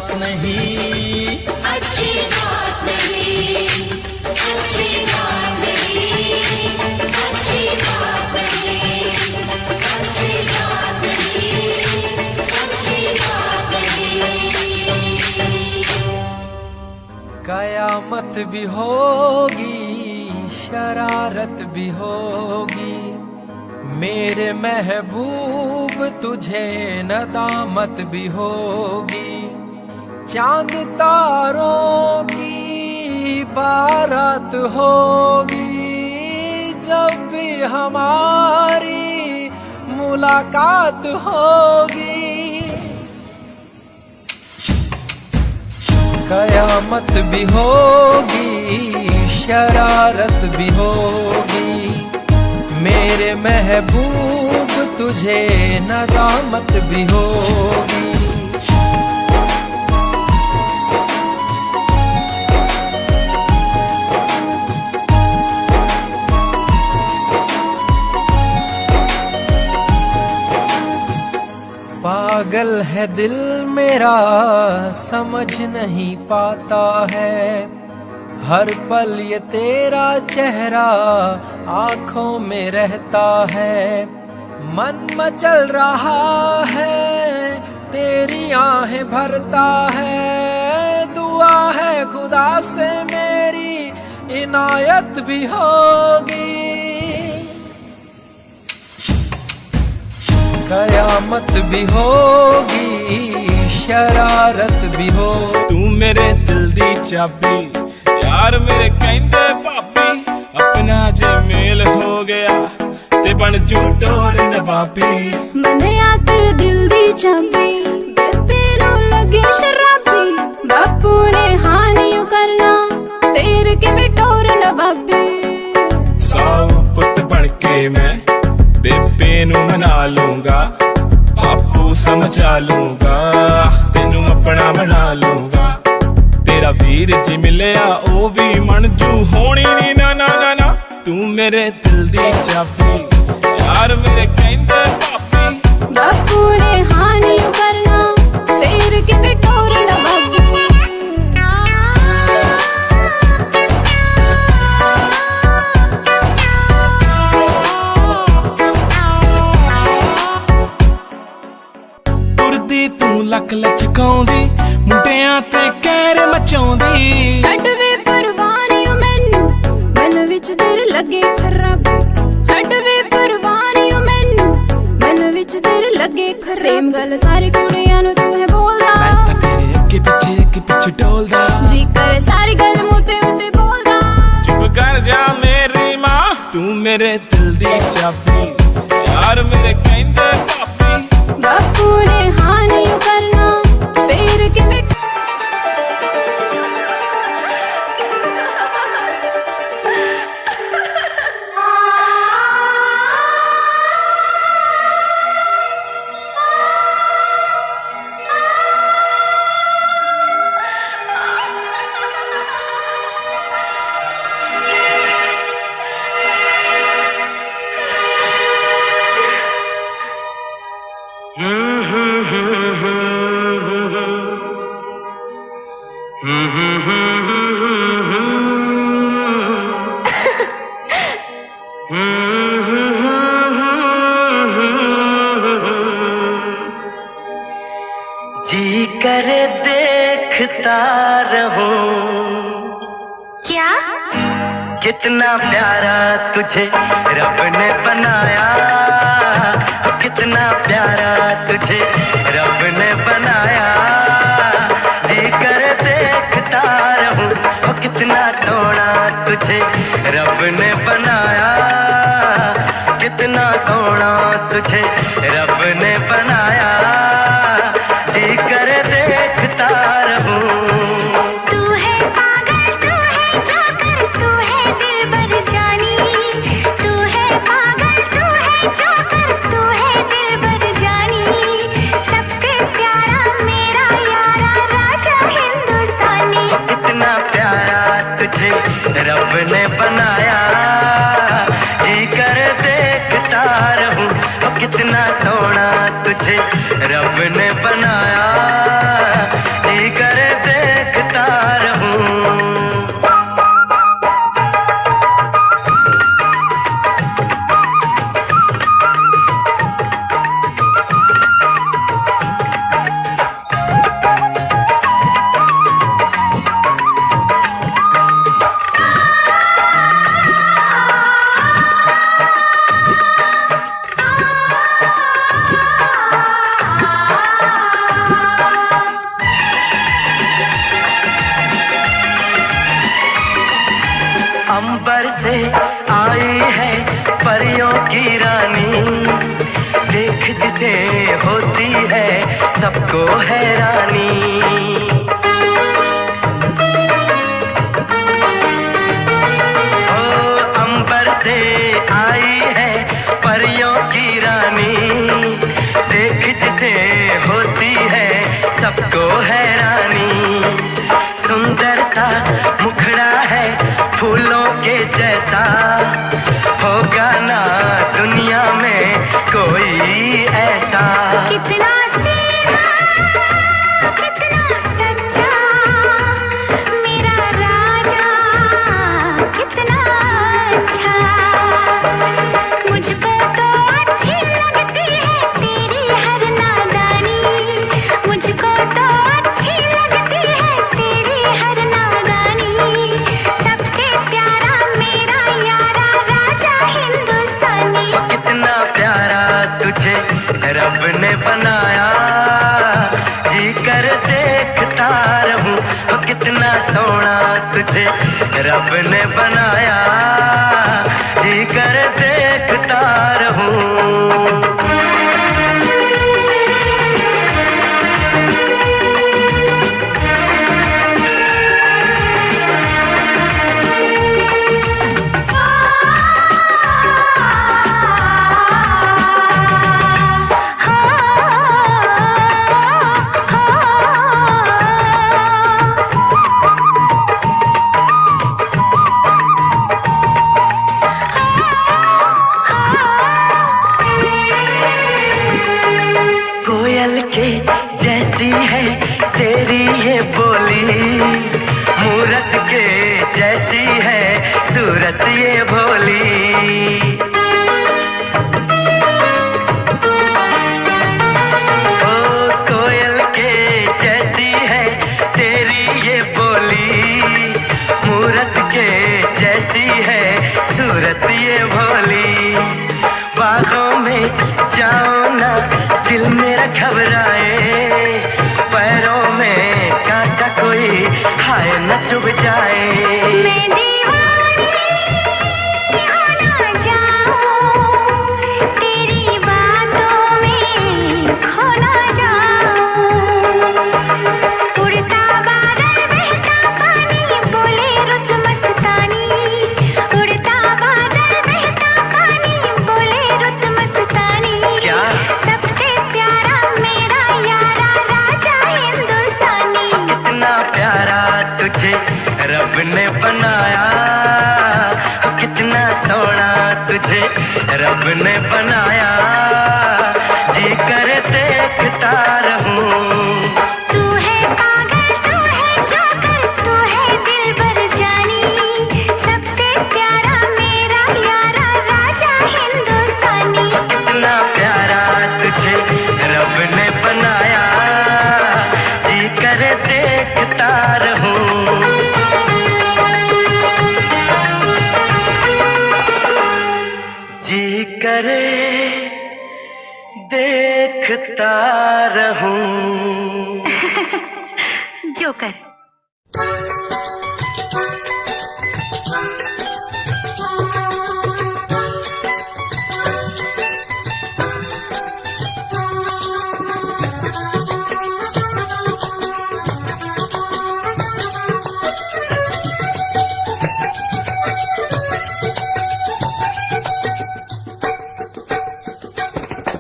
बात नहीं, अच्छी बात नहीं, अच्छी बात नहीं, अच्छी बात नहीं, अच्छी बात नहीं, अच्छी बात नहीं। कयामत भी होगी, शरारत भी होगी, मेरे महबूब तुझे नदामत भी होगी। चांद तारों की बारात होगी, जब भी हमारी मुलाकात होगी। कयामत भी होगी, शरारत भी होगी, मेरे महबूब तुझे नदामत भी होगी। पागल है दिल मेरा, समझ नहीं पाता है, हर पल ये तेरा चेहरा आंखों में रहता है। मन मचल रहा है, तेरी आहें भरता है, दुआ है खुदा से मेरी इनायत भी होगी। कयामत भी होगी, शरारत भी हो। तू मेरे दिल दी चाबी, यार मेरे कहंदे भाभी, अपना जे मेल हो गया ते बन जू टोर नवाबी। मनिया तेरे दिल दी चाबी, बेबे नू लगे शराबी, बापू ने हानियों करना तेरे के टोर नवाबी। साऊ पुत बन के मैं बेबे नू मना लूंगा, बापू समझा लूंगा, तेनू अपना बना लूंगा। तेरा वीर जी मिलिया ओ भी मनजू होनी नी ना ना ना ना। तू मेरे दिल दी चाबी, यार मेरे कहंदे भाभी, बापू ने हानियों करना तेरे के टोर नवाबी। तू लक लचकाउंदी, मुंडियां ते कहर मचाउंदी। छड्ड वे परवानियों मैनू, मन विच तेरे लगे खराबी। छड्ड वे परवानियों मैनू, मन विच तेरे लगे खराबी। सेम गल सारी कुड़ियां नू तू है बोलदा, मैं तां तेरे अगे पिछे डोलदा। जी करे सारी गल मुते उते बोलदा। चुप कर जा मेरी मां, तू मेरे दिल दी चाबी, यार मेरे कहंदे भाभी, बापू ने हानियों करना तेरे के जी करे देखता रहूं। क्या? कितना प्यारा तुझे रब ने बनाया, कितना प्यारा तुझे रब ने बनाया। जी करे देखता रहूं, कितना सोना तुझे रब ने बनाया, कितना सोना तुझे रब ने बनाया। जी करे देखता रहूं। तू है पागल, तू है जोकर, तू है दिलबर जानी। तू है पागल, तू है जोकर, तू है दिलबर जानी। सबसे प्यारा मेरा यारा राजा हिंदुस्तानी। कितना प्यारा तुझे रब ने बनाया। जी करे देखता रहूं, कितना सोना तुझे रब ने बनाया। जी अंबर से आई है परियों की रानी, देख जिसे होती है सबको हैरानी। ओ अंबर से आई है परियों की रानी, देख जिसे होती है सबको हैरानी। सुंदर सा मुखड़ा है फूलों के जैसा, होगा ना दुनिया में कोई ऐसा। कितना सीधा कितना सच्चा मेरा राजा, कितना अच्छा। मुझको तो अच्छी लगती है तेरी हर नादानी, मुझको तो अच्छी लगती है तेरी हर नादानी। सबसे प्यारा मेरा यारा राजा हिंदुस्तानी। कितना प्यारा तुझे रब ने बनाया, जी कर देखता रहूं। कितना सोना तुझे रब ने बनाया, जी कर देखता रहूं। कोयल के जैसी है तेरी ये बोली, मूरत के जैसी है सूरत ये भोली। ओ कोयल के जैसी है तेरी ये बोली, मूरत के जैसी है सूरत ये भोली। बागों में जाओ ना दिल मेरा घबराए, पैरों में कांटा कोई हाय न चुभ जाए। मैं दीवानी होना चाहूं, तेरी बातों में खो ना जाऊं। उड़ता बादल बहता पानी बोले रुत मस्तानी, उड़ता बादल बहता पानी बोले रुत मस्तानी। क्या? सबसे प्यारा मेरा यारा राजा हिंदुस्तानी। कितना प्यारा तुझे रब ने बनाया, कितना सोना तुझे रब ने बनाया, जी कर देखता रहूं। तू है पागल तू है जोकर तू है दिलबर जानी, सबसे प्यारा मेरा यारा राजा हिंदुस्तानी। कितना प्यारा तुझे रब ने बनाया, जी कर देखता रहूं। जी करे देखता रहूं। जोकर।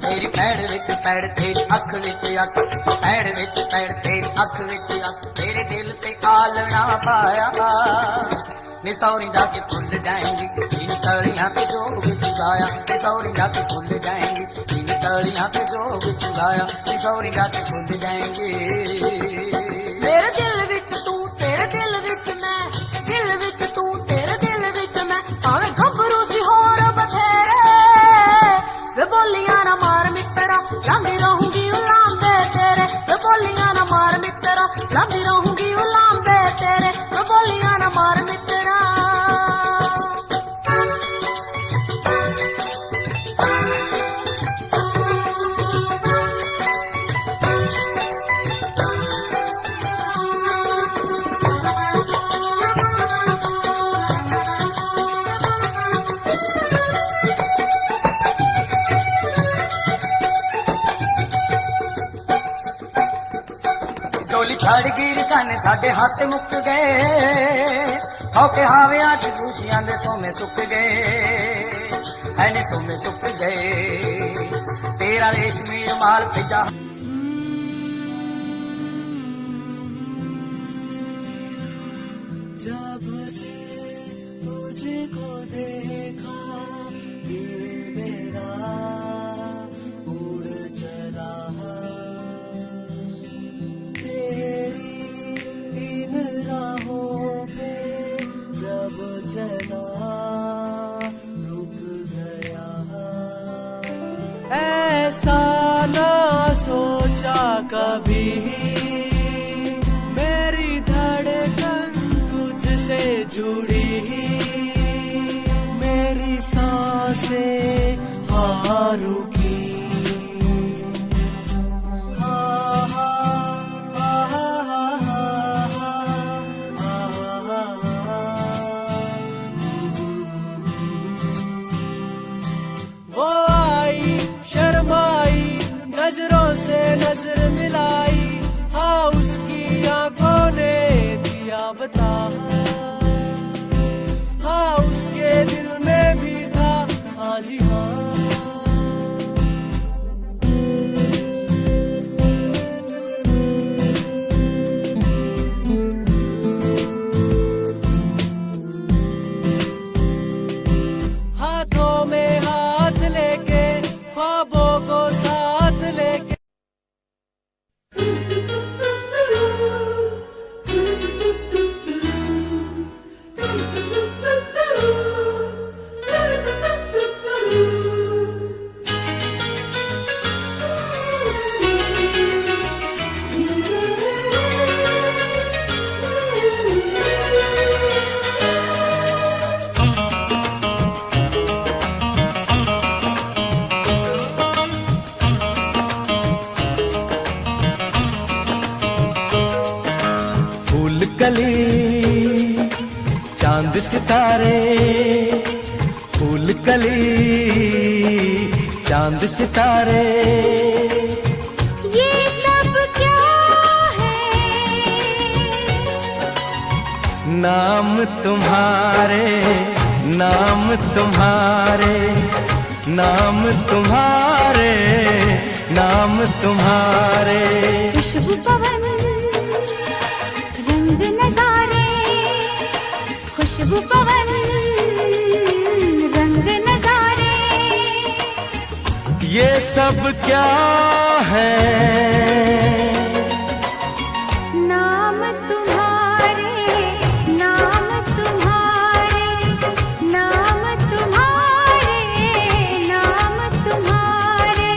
तेरी पैड़ विच पैड़ तेरी अख विच अख, पैड़ विच पैड़ तेरी अख विच अख, तेरे दिल ते आलना पाया। निसौरी जाके भूल जाएंगी इन तलियां पे जोग चुराया, निसौरी जाके भूल जाएंगी इन तलियां पे जोग चुराया, निसौरी जाके भूल जाएंगे। मेरे दिल विच तू तेरे दिल विच मैं, दिल विच तू तेरे दिल विच मैं, भावें घबरू सी होर बथेरे वे बोलियां ना मार मित्रा, लांदी रहूंगी उलांबे तेरे वे बोलियां ना मार मित्रा, लांदी रहूंगी उलांबे तेरे वे बोलियां ना मार मित्रा। ਸਾੜਗੀਰ ਕੰਨ ਸਾਡੇ ਹੱਥ ਮੁੱਕ ਗਏ ਠੋਕੇ ਹਾਵਿਆਂ ਚ ਖੁਸ਼ੀਆਂ ਦੇ ਸੋਮੇ ਸੁੱਕ ਗਏ ਐਨੇ ਸੋਮੇ ਸੁੱਕ ਗਏ तेरा रेशमी रुमाल भिजा जब से तुझको देखा दिल मेरा उड़ चला तेरी इन राहों पे जब चला ऐसा ना सोचा कभी मेरी धड़कन तुझसे जुड़ी मेरी सांसें हाँ रुकी वो आई शर्माई नजरों से नजर मिलाई हाँ उसकी आंखों ने दिया बता हाँ उसके दिल में भी था हाँ जी हाँ हाथों में हाथ लेके ख्वाबों को साथ लेके फूल कली चांद सितारे फूल कली चांद सितारे ये सब क्या है नाम तुम्हारे नाम तुम्हारे नाम तुम्हारे नाम तुम्हारे खुशबू पवन रंग नजारे खुशबू पवन रंग नजारे ये सब क्या है नाम तुम्हारे नाम तुम्हारे नाम तुम्हारे नाम तुम्हारे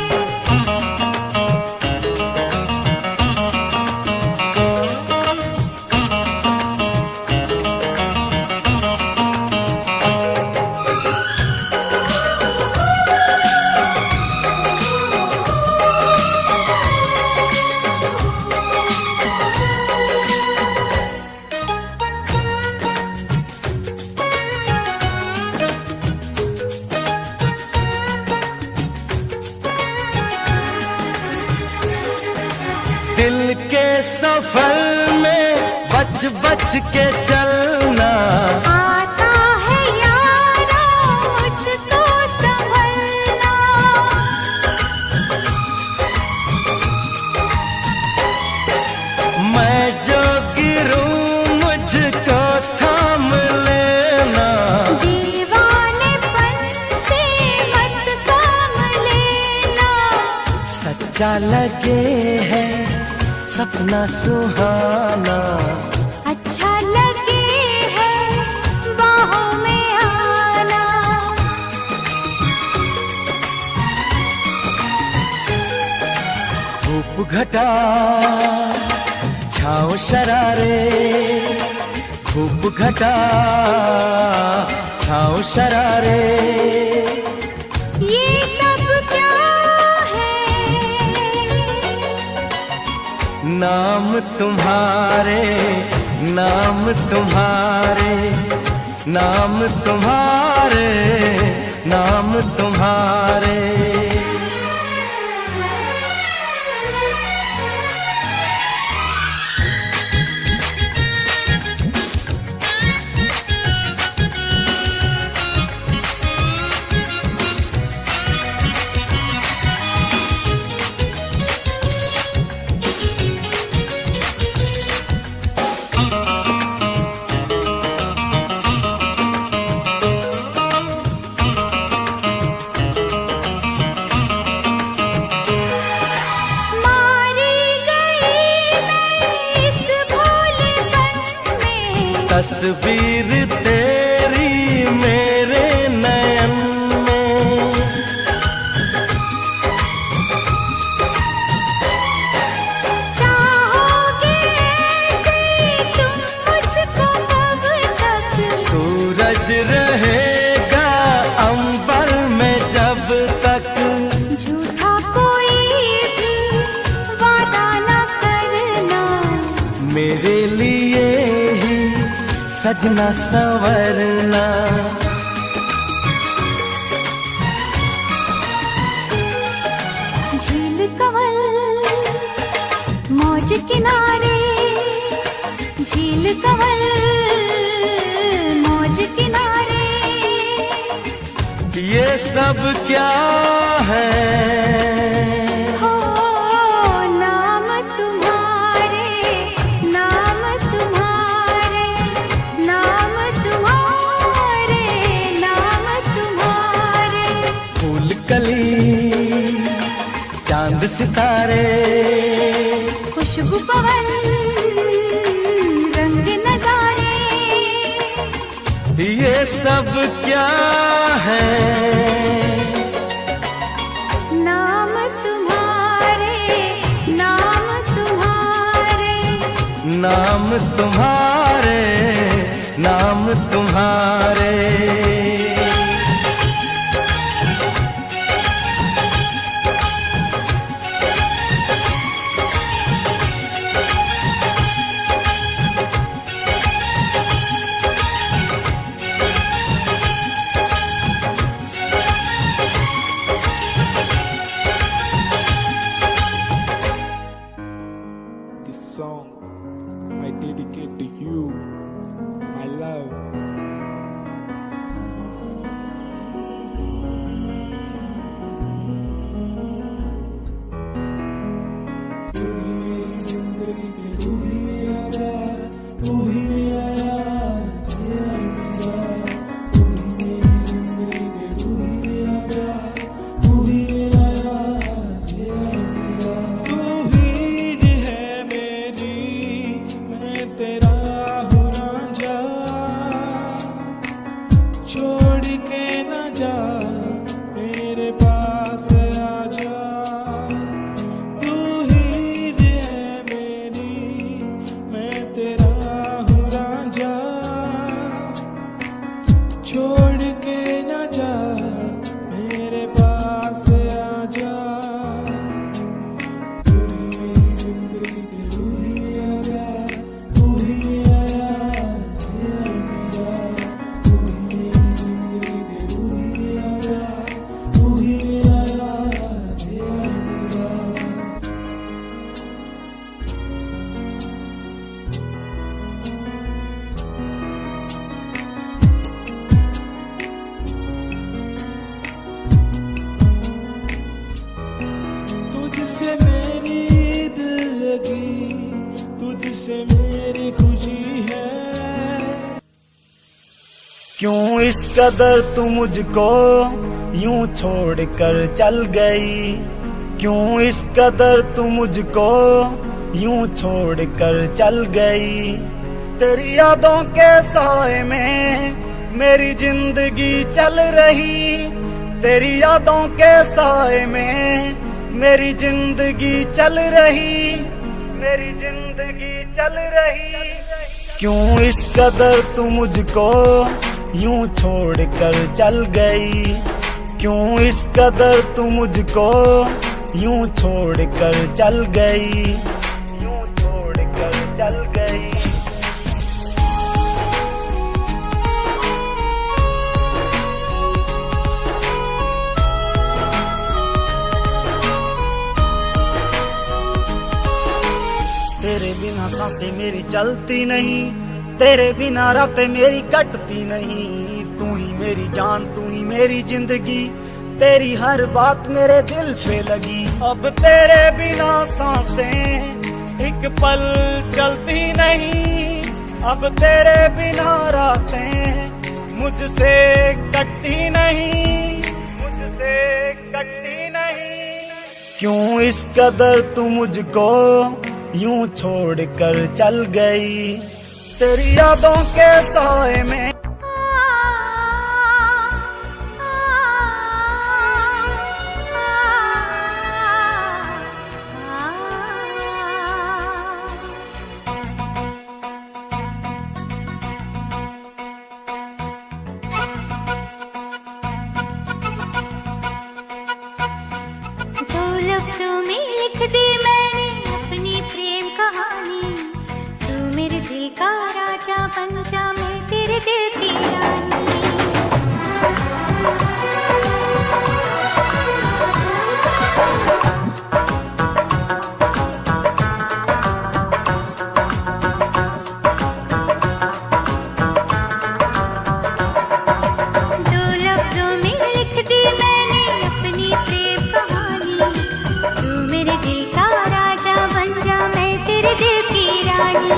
दिल के सफर में बच बच के चलना आता है यारा मुझको संभलना मैं जो गिरूं मुझको थाम लेना दीवानेपन से मत काम लेना सच्चा लगे है सपना सुहाना अच्छा लगे है बाहों में आना धूप घटा छाँव शरारे धूप घटा छाँव शरारे ये सब क्या है नाम तुम्हारे नाम तुम्हारे नाम तुम्हारे नाम तुम्हारे तस्वीर तेरी मेरे नयन में। चाहोगे ऐसे तुम मुझको कब तक, सूरज रहेगा अंबर में जब तक। झूठा कोई भी वादा न करना, मेरे लिए ही सजना संवरना। झील कंवल मौज किनारे, झील कंवल मौज किनारे, ये सब क्या है? हो नाम तुम्हारे, नाम तुम्हारे, नाम तुम्हारे, नाम तुम्हारे। फूल कली चांद सितारे, खुशबू पवन रंग नजारे, ये सब क्या है? नाम तुम्हारे, नाम तुम्हारे, नाम तुम्हारे, नाम तुम्हारे। This song I dedicate to you, my love. तुझसे मेरी दिल लगी, तुझसे मेरी खुशी है। क्यों इस कदर तू मुझको यूं छोड़ कर चल गई, क्यों इस कदर तू मुझको यूं छोड़ कर चल गई। तेरी यादों के साए में मेरी जिंदगी चल रही, तेरी यादों के साए में मेरी जिंदगी चल रही, मेरी जिंदगी चल रही। क्यों इस कदर तू मुझको यूं छोड़ कर चल गई, क्यों इस कदर तू मुझको यूं छोड़ कर चल गई, यूं छोड़ कर चल गई। तेरे बिना सांसें मेरी चलती नहीं, तेरे बिना रातें मेरी कटती नहीं। तू ही मेरी जान, तू ही मेरी जिंदगी, तेरी हर बात मेरे दिल पे लगी। अब तेरे बिना सांसें एक पल चलती नहीं, अब तेरे बिना रातें मुझसे कटती नहीं, मुझसे कटती नहीं। क्यों इस कदर तू मुझको यूं छोड़ कर चल गई, तेरी यादों के साए में लफ्जों में लिख दी मैंने अपनी प्रेम कहानी। तू मेरे दिल का राजा बन जा, मैं तेरे दिल की रानी। दो लफ्जों में लिख दी मैंने अपनी प्रेम कहानी। तू मेरे दिल का राजा बन जा, मैं तेरे दिल की रानी।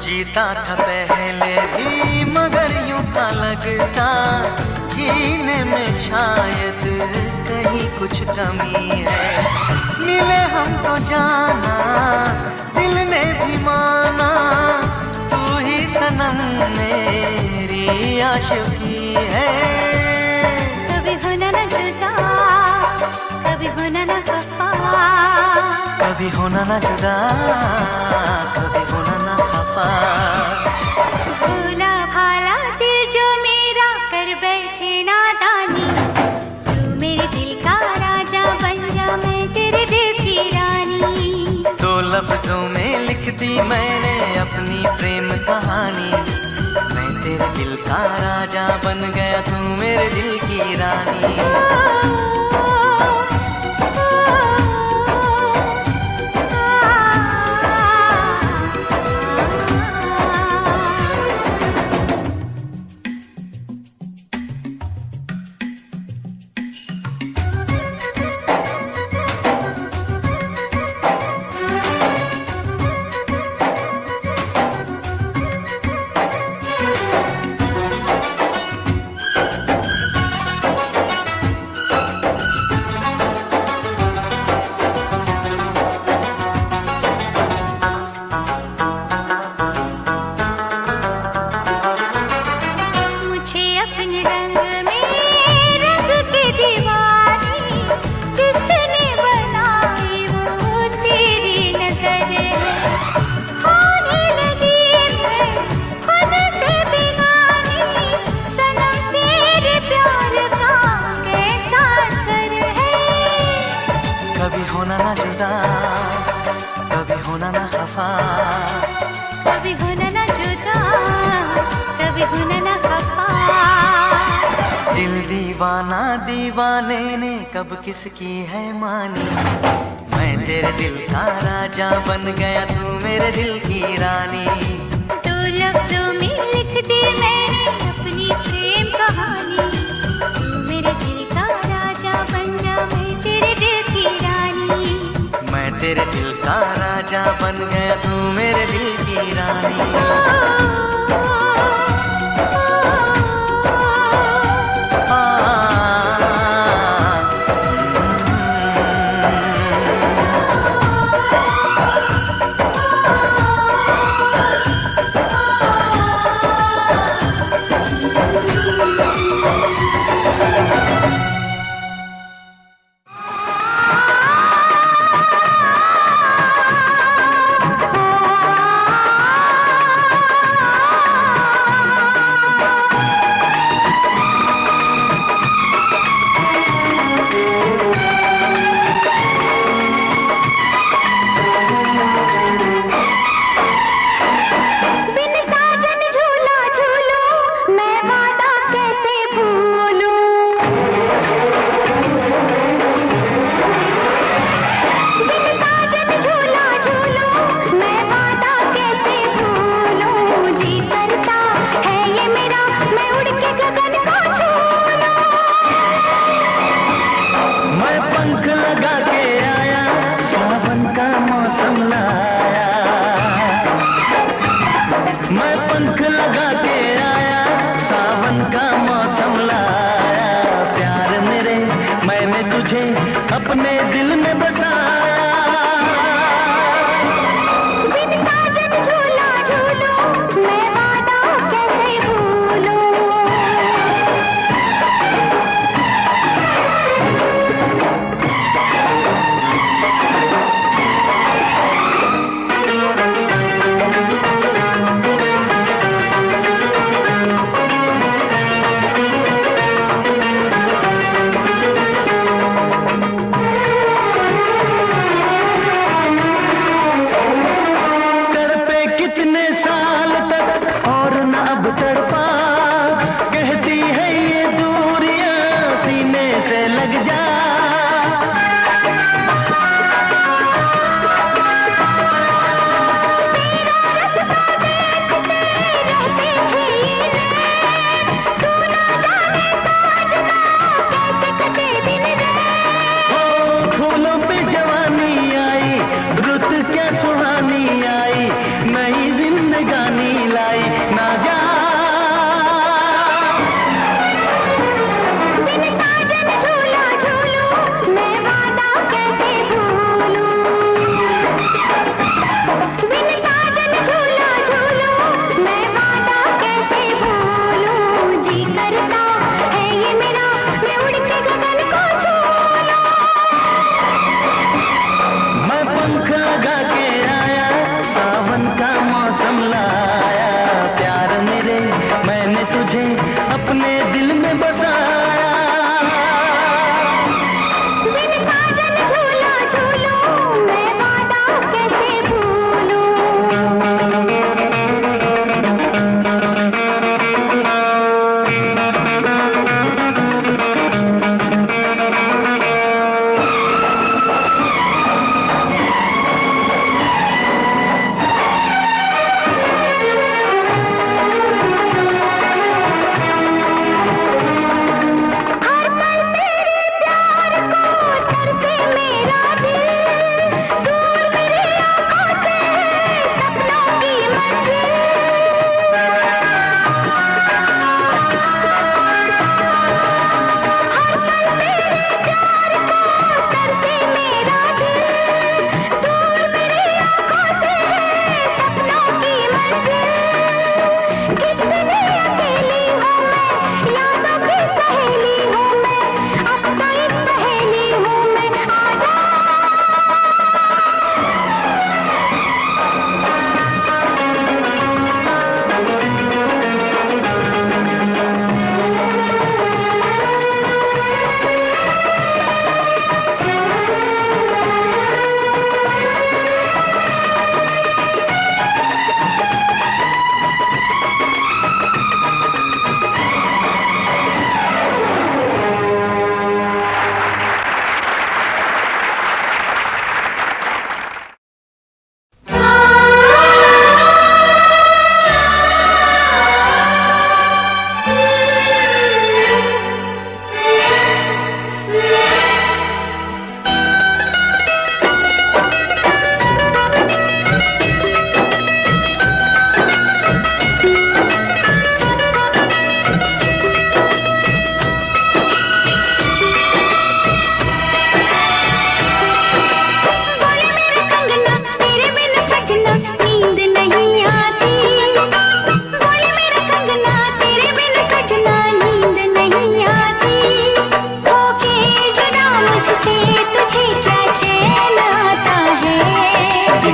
जीता था पहले भी मगर यूं था लगता, जीने में शायद कहीं कुछ कमी है। मिले हमको जाना दिल ने भी माना, तू ही सनम मेरी आशिकी है। कभी होना न जुदा, कभी होना न खफा, कभी होना न जुदा, कभी होना न खफा। भोला भाला दिल जो मेरा कर बैठे नादानी। तू मेरे दिल का राजा बन जा, मैं तेरे दिल की रानी। दो लफ्जों में लिख दी मैंने अपनी प्रेम कहानी। मैं तेरे दिल का राजा बन गया, तू मेरे दिल की रानी। मुझे अपने रंग में रंग के दीवानी, जिसने बनाई वो तेरी नजर है। होने लगी मैं खुद से बेगानी, सनम तेरे प्यार का कैसा असर है। कभी होना ना जुदा, कभी होना ना खफा, कभी होना न जुदा, कभी होना न खफा। दिल दीवाना दीवाने ने कब किसकी है मानी। मैं तेरे दिल का राजा बन गया, तू मेरे दिल की रानी। दो लफ्जों में लिख दी मैंने अपनी प्रेम कहानी। तू मेरे दिल का राजा बन जा, मैं तेरे दिल की रानी। मैं तेरे दिल का राजा बन गया, तू मेरे दिल की रानी।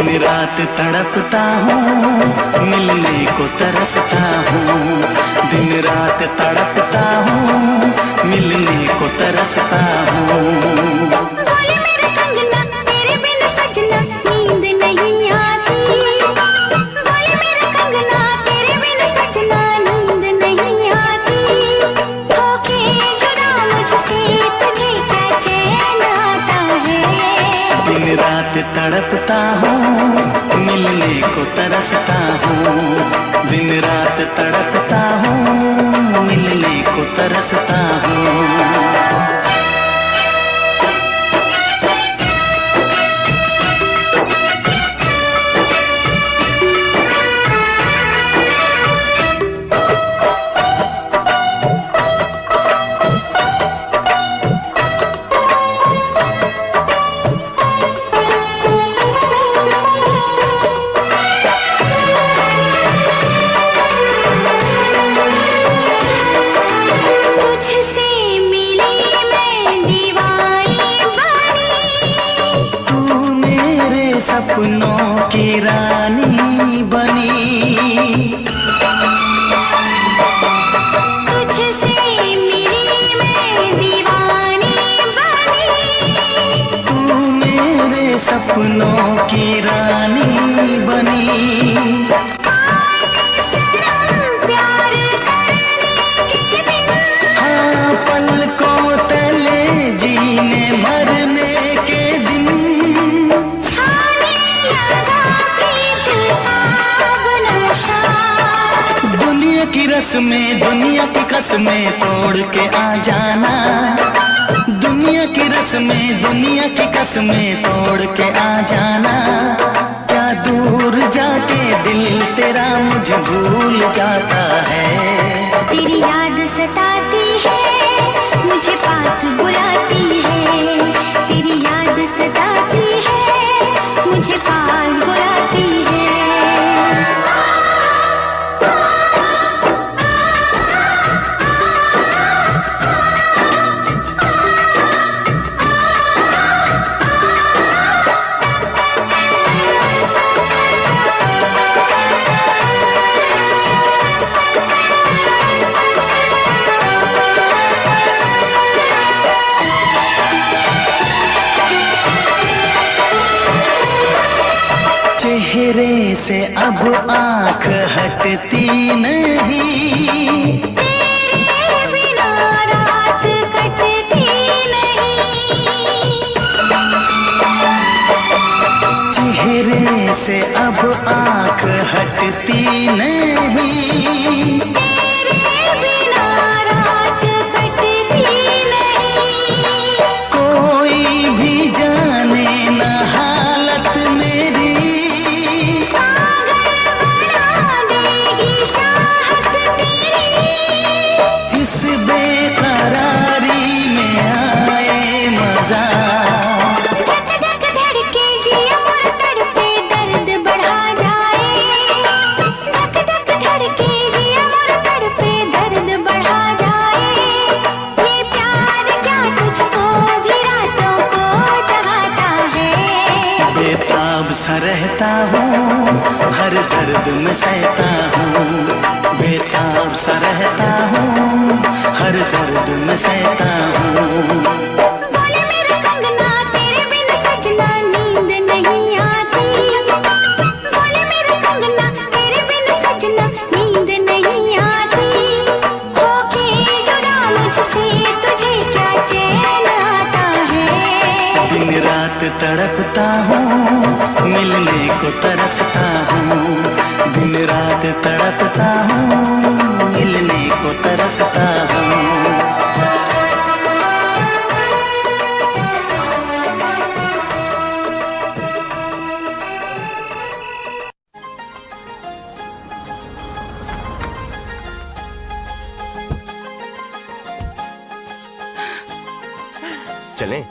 दिन रात तड़पता हूँ मिलने को तरसता हूँ, दिन रात तड़पता हूँ मिलने को तरसता हूँ। बोले मेरा कंगना तेरे बिन सजना नींद नहीं आती, बोले मेरा कंगना तेरे बिन सजना नींद नहीं आती, होके जुदा मुझसे तुझे क्या चैन आता है। दिन रात तड़पता हूँ मिलने को तरसता हूँ, दिन रात तड़पता हूँ मिलने को तरसता हूँ। सपनों की रानी बनी, तुझसे मिली मैं दीवानी बनी, तू मेरे सपनों की रानी बनी। प्यार करने के दिन, हाँ पलकों तले जीने मरने के दिन, दुनिया की रस्में दुनिया की कसमें तोड़ के आ जाना, दुनिया की रस्में दुनिया की कसमें तोड़ के आ जाना। क्या दूर जाके दिल तेरा मुझे भूल जाता है। तेरी याद सताती है मुझे पास बुलाती है, तेरी याद सताती है मुझे पास बुलाती है। चेहरे से अब आँख हटती नहीं, तेरे बिना रात कटती नहीं, चेहरे से अब आँख हटती नहीं, तेरे बिना रात कटती नहीं, कोई भी जाने न हालत मेरी, इस बेकरारी में आए मजा। धक धक धड़के जिया मोर तड़पे दर्द बढ़ा जाए, धक धक धड़के जिया मोर तड़पे दर्द बढ़ा जाए। ये प्यार क्या तुझको भी रातों को जगाता है। बेताब सा रहता हूँ हर दर्द में सहता हूँ, बेताब सा रहता हूँ हर दर्द में सहता हूँ। बोले मेरा कंगना तेरे बिन सजना नींद नहीं आती, बोले मेरा कंगना तेरे बिन सजना नींद नहीं आती, होके जुदा मुझसे तुझे क्या चैन आता है। दिन रात तड़पता हूँ मिलने को तरसता हूँ, दिन रात तड़पता हूँ मिलने को तरसता हूँ। चलें?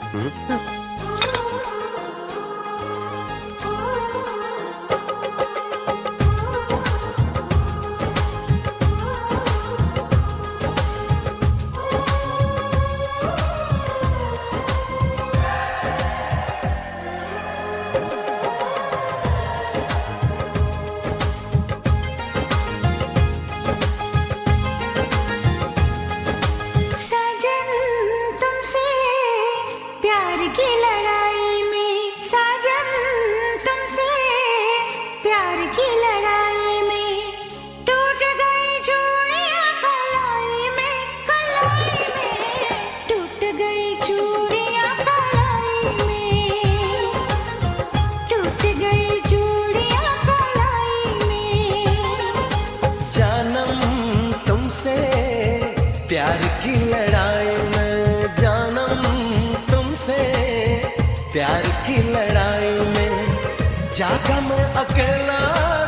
जागा मैं अकेला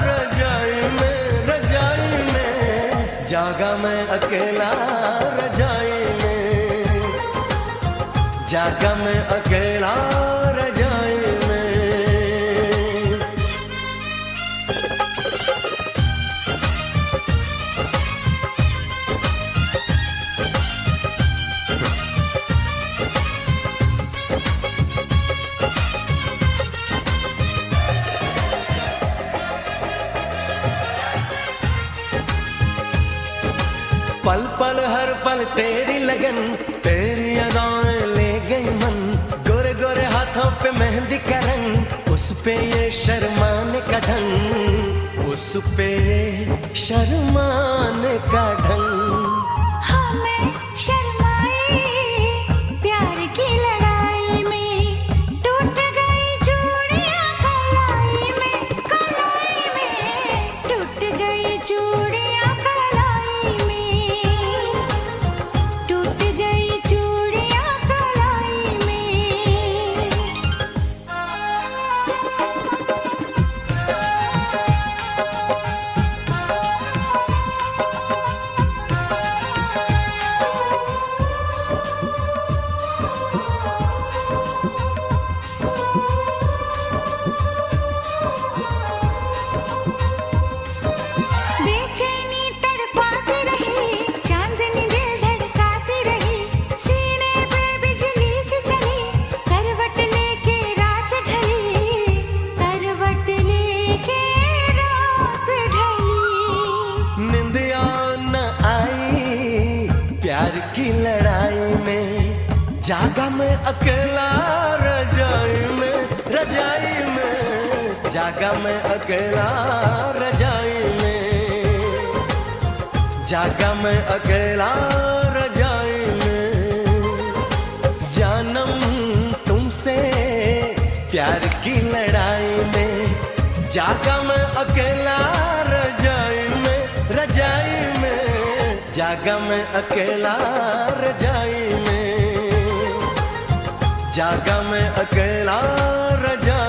रजाई में, रजाई में, जागा मैं अकेला रजाई में, जागा मैं अकेला रजाई में। पल पल हर पल तेरी लगन, तेरी अदाएं ले गई मन, गोरे गोरे हाथों पे मेहंदी का रंग, उस पे ये शर्माने का ढंग, उस पे ये शर्माने का ढंग। हाँ मैं शर्माई प्यार की लड़ाई में, टूट गई चूड़ियां कलाई में, कलाई में, टूट गई चूड़ियां कलाई में, टूट गई चूड़ियां कलाई में। बेचैनी तड़पाती रही, चांदनी दिल धड़काती रही, सीने पे बिजली सी चली, करवट लेके रात ढली, करवट लेके रात ढली। निंदिया न आई प्यार की लड़ाई में, जागा मैं अकेला रजाई में, रजाई में, जागा मैं अकेला रजाई में, जागा मैं अकेला रजाई में। जानम तुमसे प्यार की लड़ाई में, जागा मैं अकेला रजाई में, रजाई में, जागा मैं अकेला रजाई में, जागा मैं अकेला रजाई